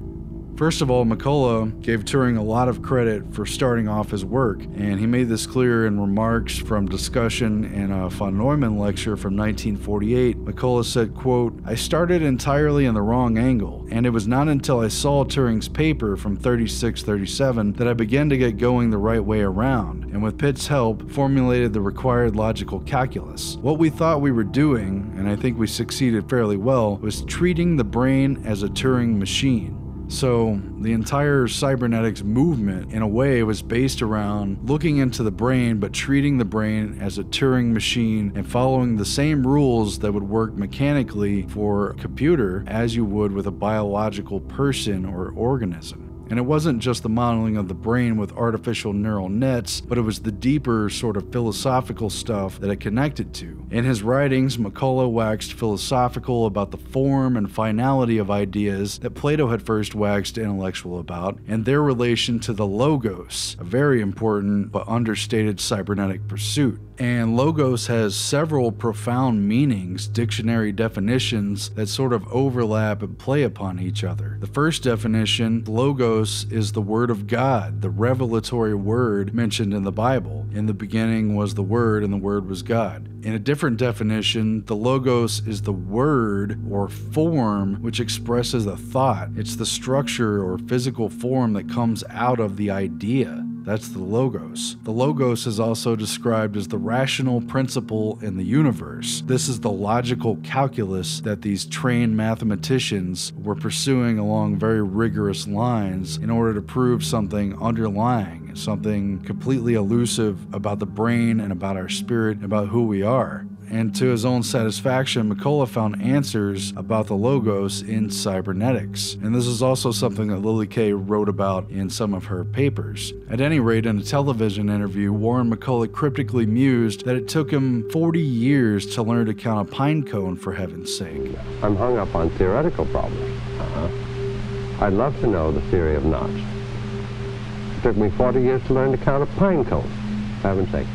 Speaker 1: First of all, McCullough gave Turing a lot of credit for starting off his work, and he made this clear in remarks from discussion in a von Neumann lecture from 1948. McCullough said, quote, "I started entirely in the wrong angle, and it was not until I saw Turing's paper from 36-37 that I began to get going the right way around, and with Pitt's help, formulated the required logical calculus. What we thought we were doing, and I think we succeeded fairly well, was treating the brain as a Turing machine. So the entire cybernetics movement, in a way, was based around looking into the brain, but treating the brain as a Turing machine and following the same rules that would work mechanically for a computer as you would with a biological person or organism. And it wasn't just the modeling of the brain with artificial neural nets, but it was the deeper sort of philosophical stuff that it connected to. In his writings, McCullough waxed philosophical about the form and finality of ideas that Plato had first waxed intellectual about, and their relation to the logos, a very important but understated cybernetic pursuit. And logos has several profound meanings, dictionary definitions that sort of overlap and play upon each other. The first definition, logos, is the word of God, the revelatory word mentioned in the Bible. In the beginning was the Word, and the Word was God. In a different definition, the logos is the word or form which expresses a thought. It's the structure or physical form that comes out of the idea. That's the logos. The logos is also described as the rational principle in the universe. This is the logical calculus that these trained mathematicians were pursuing along very rigorous lines in order to prove something underlying, something completely elusive about the brain and about our spirit, about who we are. And to his own satisfaction, McCullough found answers about the logos in cybernetics. And this is also something that Lily Kay wrote about in some of her papers. At any rate, in a television interview, Warren McCullough cryptically mused that it took him 40 years to learn to count a pine cone, for heaven's sake.
Speaker 17: I'm hung up on theoretical problems. I'd love to know the theory of knots. It took me 40 years to learn to count a pine cone, for heaven's sake.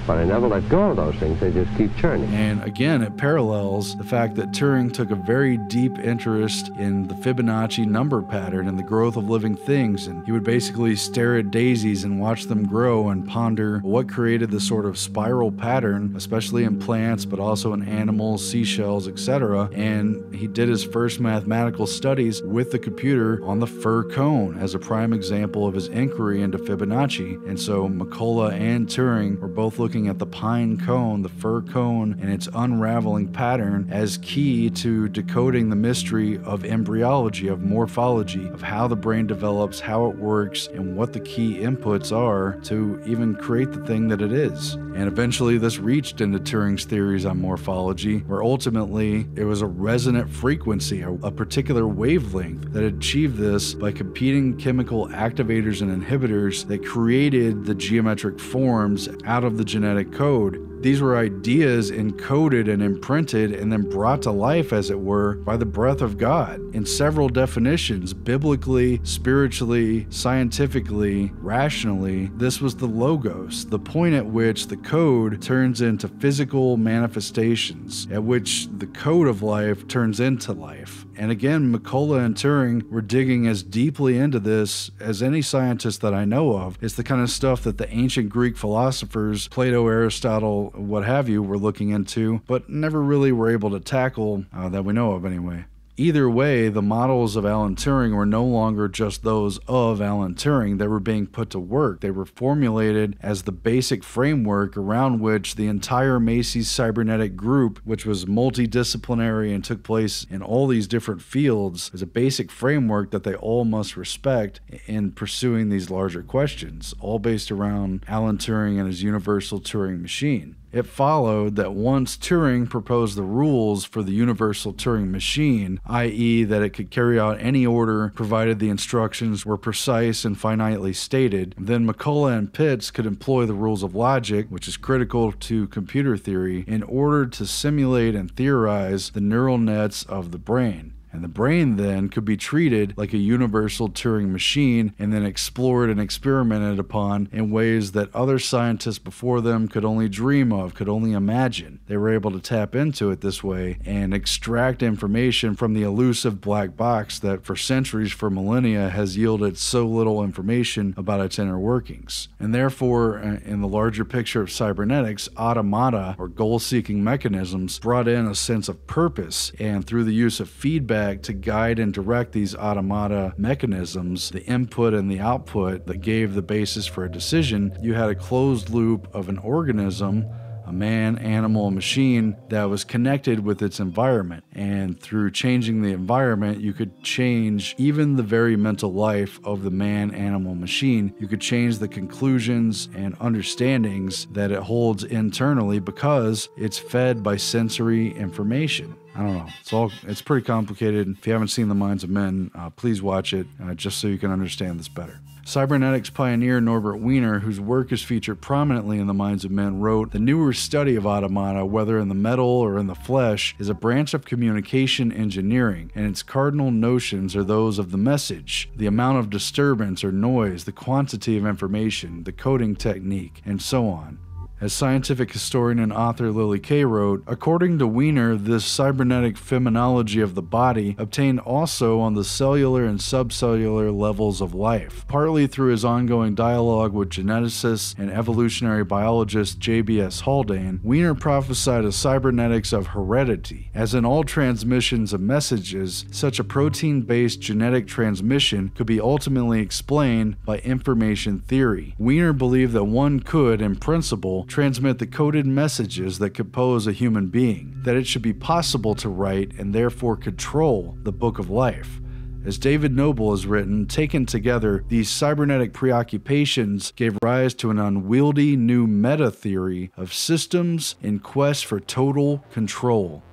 Speaker 17: But I never let go of those things, they just keep churning.
Speaker 1: And again, it parallels the fact that Turing took a very deep interest in the Fibonacci number pattern and the growth of living things, and he would basically stare at daisies and watch them grow and ponder what created this sort of spiral pattern, especially in plants, but also in animals, seashells, etc. And he did his first mathematical studies with the computer on the fir cone as a prime example of his inquiry into Fibonacci. And so McCullough and Turing were both looking at the pine cone, the fir cone, and its unraveling pattern as key to decoding the mystery of embryology, of morphology, of how the brain develops, how it works, and what the key inputs are to even create the thing that it is. And eventually this reached into Turing's theories on morphology, where ultimately it was a resonant frequency, a particular wavelength that achieved this by competing chemical activators and inhibitors that created the geometric forms out of the genetic code. These were ideas encoded and imprinted and then brought to life, as it were, by the breath of God in several definitions, biblically, spiritually, scientifically, rationally. This was the logos, the point at which the code turns into physical manifestations, at which the code of life turns into life. And again, McCullough and Turing were digging as deeply into this as any scientist that I know of. It's the kind of stuff that the ancient Greek philosophers, Plato, Aristotle, what have you, were looking into, but never really were able to tackle, that we know of anyway. Either way, the models of Alan Turing were no longer just those of Alan Turing. They were being put to work. They were formulated as the basic framework around which the entire Macy's cybernetic group, which was multidisciplinary and took place in all these different fields, is a basic framework that they all must respect in pursuing these larger questions, all based around Alan Turing and his universal Turing machine. It followed that once Turing proposed the rules for the universal Turing machine, i.e. that it could carry out any order provided the instructions were precise and finitely stated, then McCullough and Pitts could employ the rules of logic, which is critical to computer theory, in order to simulate and theorize the neural nets of the brain. And the brain then could be treated like a universal Turing machine and then explored and experimented upon in ways that other scientists before them could only dream of, could only imagine. They were able to tap into it this way and extract information from the elusive black box that for centuries, for millennia, has yielded so little information about its inner workings. And therefore, in the larger picture of cybernetics, automata, or goal-seeking mechanisms, brought in a sense of purpose, and through the use of feedback to guide and direct these automata mechanisms, the input and the output that gave the basis for a decision, you had a closed loop of an organism, a man, animal, and machine that was connected with its environment. And through changing the environment, you could change even the very mental life of the man, animal, machine. You could change the conclusions and understandings that it holds internally because it's fed by sensory information. I don't know. It's pretty complicated. If you haven't seen The Minds of Men, please watch it just so you can understand this better. Cybernetics pioneer Norbert Wiener, whose work is featured prominently in The Minds of Men, wrote, "The newer study of automata, whether in the metal or in the flesh, is a branch of communication engineering, and its cardinal notions are those of the message, the amount of disturbance or noise, the quantity of information, the coding technique, and so on." As scientific historian and author Lily Kay wrote, according to Wiener, this cybernetic phenomenology of the body obtained also on the cellular and subcellular levels of life, partly through his ongoing dialogue with geneticist and evolutionary biologist J.B.S. Haldane. Wiener prophesied a cybernetics of heredity. As in all transmissions of messages, such a protein-based genetic transmission could be ultimately explained by information theory. Wiener believed that one could, in principle, transmit the coded messages that compose a human being, that it should be possible to write and therefore control the book of life. As David Noble has written, taken together, these cybernetic preoccupations gave rise to an unwieldy new meta-theory of systems in quest for total control.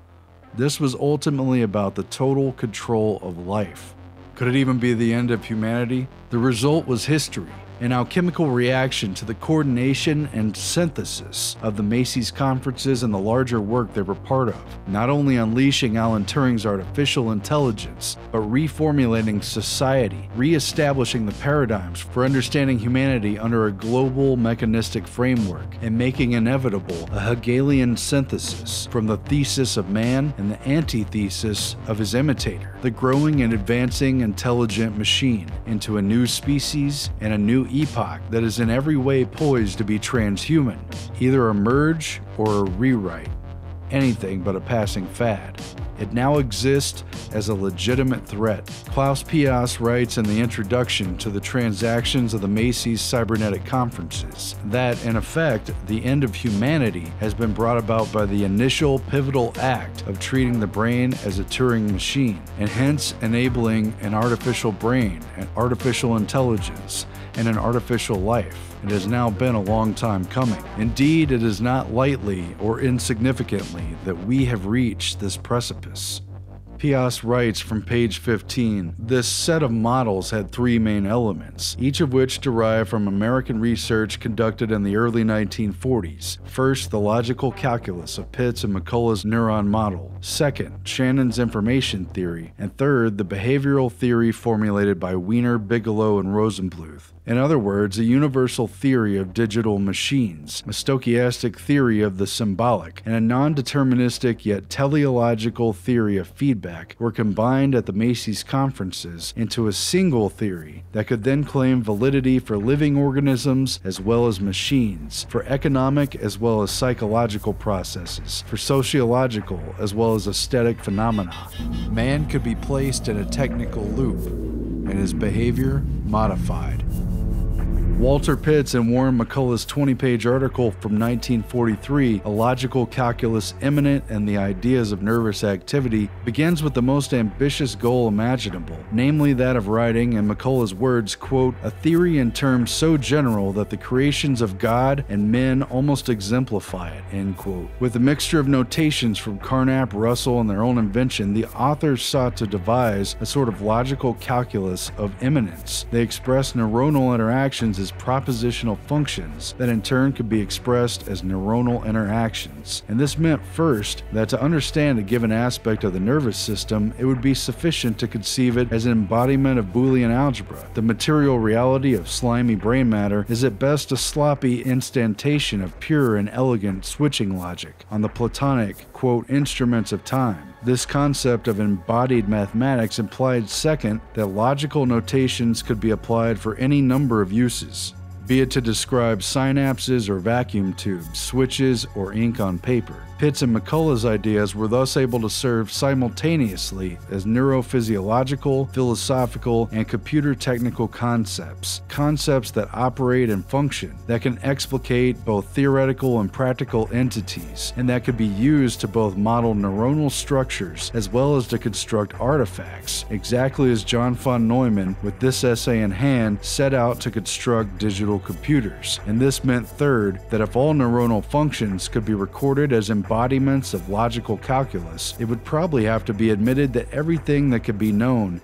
Speaker 1: This was ultimately about the total control of life. Could it even be the end of humanity? The result was history. An alchemical reaction to the coordination and synthesis of the Macy's conferences and the larger work they were part of, not only unleashing Alan Turing's artificial intelligence, but reformulating society, re-establishing the paradigms for understanding humanity under a global mechanistic framework, and making inevitable a Hegelian synthesis from the thesis of man and the antithesis of his imitator, the growing and advancing intelligent machine, into a new species and a new epoch that is in every way poised to be transhuman, either a merge or a rewrite, anything but a passing fad. It now exists as a legitimate threat. Klaus Pias writes in the introduction to the Transactions of the Macy's Cybernetic Conferences that, in effect, the end of humanity has been brought about by the initial pivotal act of treating the brain as a Turing machine, and hence enabling an artificial brain, an artificial intelligence, and an artificial life. It has now been a long time coming. Indeed, it is not lightly or insignificantly that we have reached this precipice. Pias writes from page 15, this set of models had three main elements, each of which derived from American research conducted in the early 1940s. First, the logical calculus of Pitt's and McCullough's neuron model. Second, Shannon's information theory. And third, the behavioral theory formulated by Wiener, Bigelow, and Rosenbluth. In other words, a universal theory of digital machines, a stochastic theory of the symbolic, and a non-deterministic yet teleological theory of feedback were combined at the Macy's conferences into a single theory that could then claim validity for living organisms as well as machines, for economic as well as psychological processes, for sociological as well as aesthetic phenomena. Man could be placed in a technical loop, and his behavior modified. Walter Pitt's and Warren McCullough's 20-page article from 1943, A Logical Calculus Immanent and the Ideas of Nervous Activity, begins with the most ambitious goal imaginable, namely that of writing, in McCullough's words, quote, a theory in terms so general that the creations of God and men almost exemplify it, end quote. With a mixture of notations from Carnap, Russell, and their own invention, the authors sought to devise a sort of logical calculus of immanence. They expressed neuronal interactions as propositional functions that in turn could be expressed as neuronal interactions. And this meant first that to understand a given aspect of the nervous system, it would be sufficient to conceive it as an embodiment of Boolean algebra. The material reality of slimy brain matter is at best a sloppy instantation of pure and elegant switching logic on the Platonic, quote, instruments of time. This concept of embodied mathematics implied, second, that logical notations could be applied for any number of uses. be it to describe synapses or vacuum tubes, switches, or ink on paper. Pitts and McCullough's ideas were thus able to serve simultaneously as neurophysiological, philosophical, and computer technical concepts that operate and function, that can explicate both theoretical and practical entities, and that could be used to both model neuronal structures as well as to construct artifacts, exactly as John von Neumann, with this essay in hand, set out to construct digital computers. And this meant, third, that if all neuronal functions could be recorded as embodiments of logical calculus, it would probably have to be admitted that everything that could be known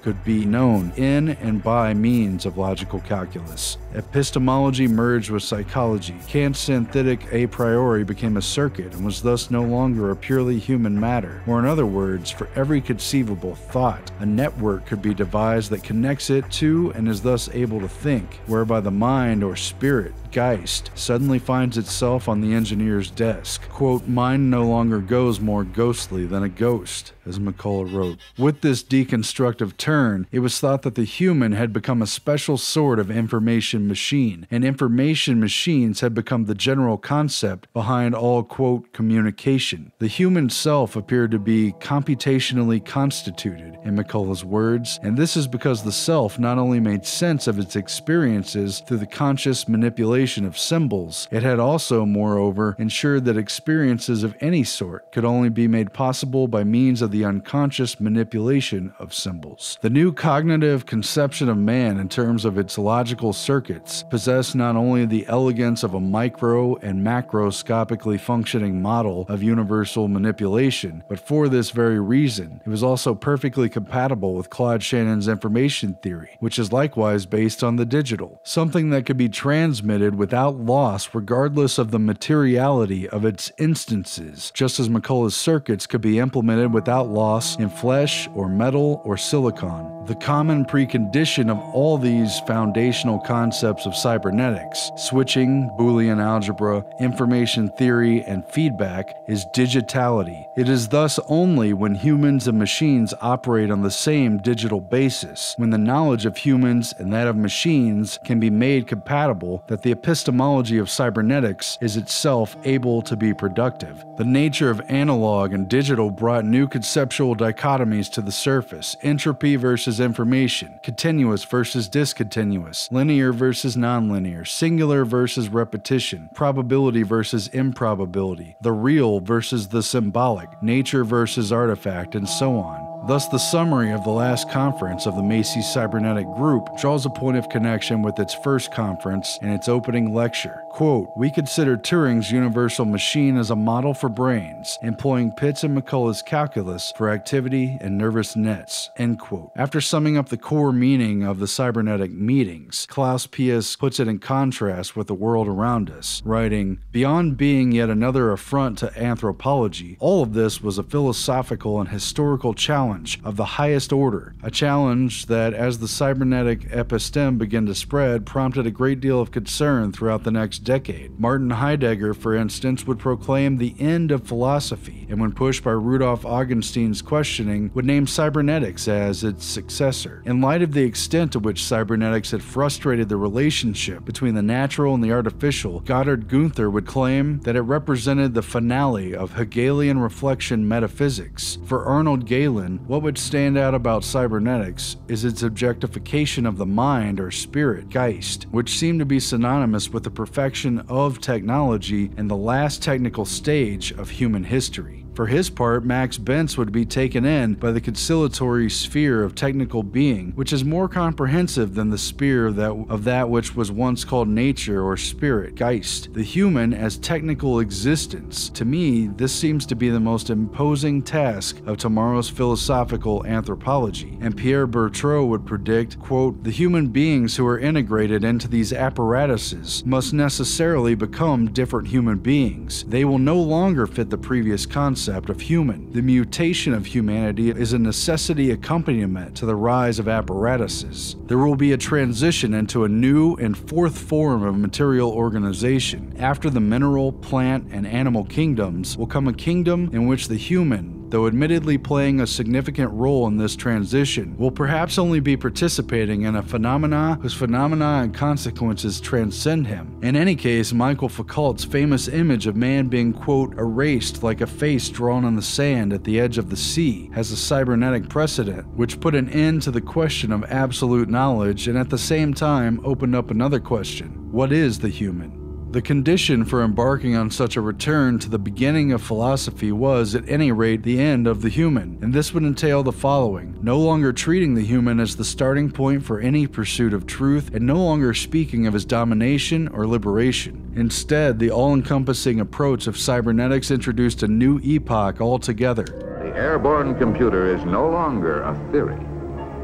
Speaker 1: in and by means of logical calculus. Epistemology merged with psychology. Kant's synthetic a priori became a circuit and was thus no longer a purely human matter. Or in other words, for every conceivable thought, a network could be devised that connects it to and is thus able to think, whereby the mind or spirit, Geist, suddenly finds itself on the engineer's desk. Quote, mind no longer goes more ghostly than a ghost, as McCullough wrote. With this deconstructive turn, it was thought that the human had become a special sort of information machine, and information machines had become the general concept behind all, quote, communication. The human self appeared to be computationally constituted, in McCullough's words, and this is because the self not only made sense of its experiences through the conscious manipulation of symbols, it had also, moreover, ensured that experiences of any sort could only be made possible by means of the unconscious manipulation of symbols. The new cognitive conception of man in terms of its logical circuits possessed not only the elegance of a micro and macroscopically functioning model of universal manipulation, but for this very reason, it was also perfectly compatible with Claude Shannon's information theory, which is likewise based on the digital, something that could be transmitted without loss regardless of the materiality of its instances, just as McCullough's circuits could be implemented without loss in flesh or metal or silicon. The common precondition of all these foundational concepts of cybernetics, switching, Boolean algebra, information theory, and feedback, is digitality. It is thus only when humans and machines operate on the same digital basis, when the knowledge of humans and that of machines can be made compatible, that the epistemology of cybernetics is itself able to be productive. The nature of analog and digital brought new conceptual dichotomies to the surface: entropy versus information, continuous versus discontinuous, linear versus nonlinear, singular versus repetition, probability versus improbability, the real versus the symbolic, nature versus artifact, and so on. Thus, the summary of the last conference of the Macy's Cybernetic Group draws a point of connection with its first conference and its opening lecture. Quote, we consider Turing's universal machine as a model for brains, employing Pitts and McCullough's calculus for activity and nervous nets. End quote. After summing up the core meaning of the cybernetic meetings, Klaus Pius puts it in contrast with the world around us, writing, beyond being yet another affront to anthropology, all of this was a philosophical and historical challenge of the highest order, a challenge that, as the cybernetic episteme began to spread, prompted a great deal of concern throughout the next decade. Martin Heidegger, for instance, would proclaim the end of philosophy, and when pushed by Rudolf Augenstein's questioning, would name cybernetics as its successor. In light of the extent to which cybernetics had frustrated the relationship between the natural and the artificial, Goddard Gunther would claim that it represented the finale of Hegelian reflection metaphysics. For Arnold Galen, what would stand out about cybernetics is its objectification of the mind or spirit, Geist, which seemed to be synonymous with the perfection of technology and the last technical stage of human history. For his part, Max Bentz would be taken in by the conciliatory sphere of technical being, which is more comprehensive than the sphere of that which was once called nature or spirit, Geist, the human as technical existence. To me, this seems to be the most imposing task of tomorrow's philosophical anthropology. And Pierre Bertrand would predict, quote, the human beings who are integrated into these apparatuses must necessarily become different human beings. They will no longer fit the previous concept of human. The mutation of humanity is a necessity accompaniment to the rise of apparatuses. There will be a transition into a new and fourth form of material organization. After the mineral, plant, and animal kingdoms will come a kingdom in which the human though admittedly playing a significant role in this transition, will perhaps only be participating in a phenomena whose phenomena and consequences transcend him. In any case, Michael Foucault's famous image of man being, quote, erased like a face drawn on the sand at the edge of the sea has a cybernetic precedent, which put an end to the question of absolute knowledge and at the same time opened up another question: what is the human? The condition for embarking on such a return to the beginning of philosophy was, at any rate, the end of the human, and this would entail the following: no longer treating the human as the starting point for any pursuit of truth, and no longer speaking of his domination or liberation. Instead, the all-encompassing approach of cybernetics introduced a new epoch altogether.
Speaker 18: The airborne computer is no longer a theory,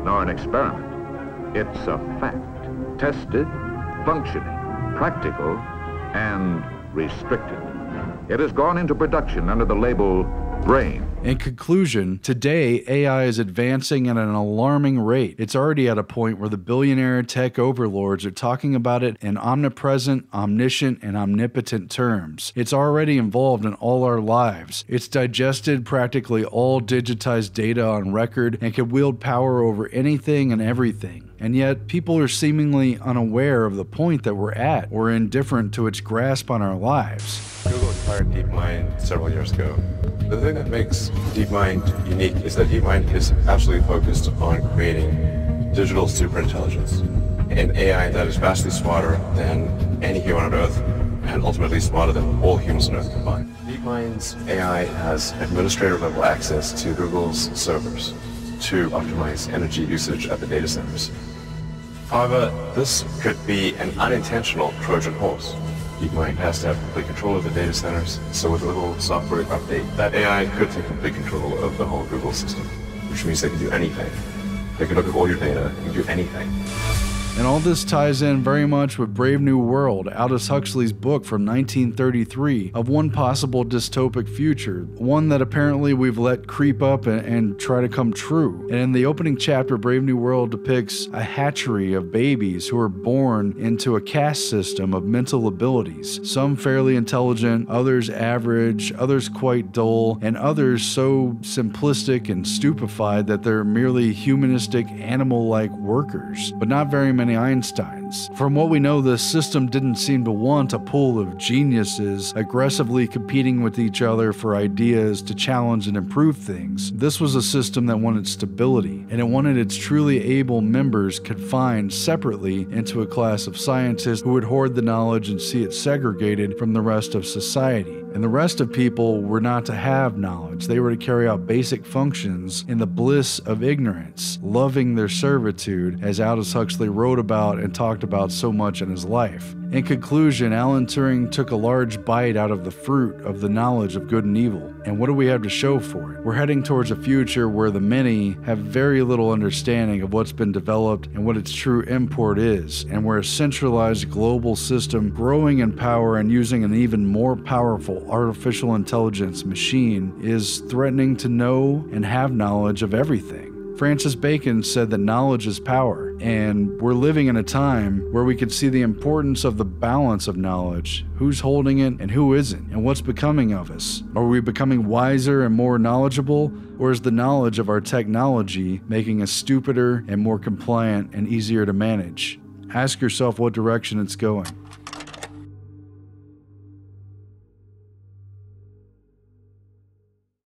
Speaker 18: nor an experiment. It's a fact, tested, functioning, practical, and restricted. It has gone into production under the label brain.
Speaker 1: In conclusion, today AI is advancing at an alarming rate. It's already at a point where the billionaire tech overlords are talking about it in omnipresent, omniscient, and omnipotent terms. It's already involved in all our lives. It's digested practically all digitized data on record and can wield power over anything and everything. And yet, people are seemingly unaware of the point that we're at, or indifferent to its grasp on our lives.
Speaker 19: Google acquired DeepMind several years ago. The thing that makes DeepMind unique is that DeepMind is absolutely focused on creating digital superintelligence, an AI that is vastly smarter than any human on Earth, and ultimately smarter than all humans on Earth combined. DeepMind's AI has administrator-level access to Google's servers to optimize energy usage at the data centers. However, this could be an unintentional Trojan horse. DeepMind has to have complete control of the data centers, so with a little software update, that AI could take complete control of the whole Google system, which means they can do anything. They can look at all your data and do anything.
Speaker 1: And all this ties in very much with Brave New World, Aldous Huxley's book from 1933, of one possible dystopic future, one that apparently we've let creep up and try to come true. And in the opening chapter, Brave New World depicts a hatchery of babies who are born into a caste system of mental abilities, some fairly intelligent, others average, others quite dull, and others so simplistic and stupefied that they're merely humanistic, animal-like workers, but not very many Einsteins. From what we know, this system didn't seem to want a pool of geniuses aggressively competing with each other for ideas to challenge and improve things. This was a system that wanted stability, and it wanted its truly able members confined separately into a class of scientists who would hoard the knowledge and see it segregated from the rest of society. And the rest of people were not to have knowledge. They were to carry out basic functions in the bliss of ignorance, loving their servitude, as Aldous Huxley wrote about and talked about so much in his life. In conclusion, Alan Turing took a large bite out of the fruit of the knowledge of good and evil. And what do we have to show for it? We're heading towards a future where the many have very little understanding of what's been developed and what its true import is, and where a centralized global system growing in power and using an even more powerful artificial intelligence machine is threatening to know and have knowledge of everything. Francis Bacon said that knowledge is power, and we're living in a time where we can see the importance of the balance of knowledge, who's holding it and who isn't, and what's becoming of us. Are we becoming wiser and more knowledgeable, or is the knowledge of our technology making us stupider and more compliant and easier to manage? Ask yourself what direction it's going.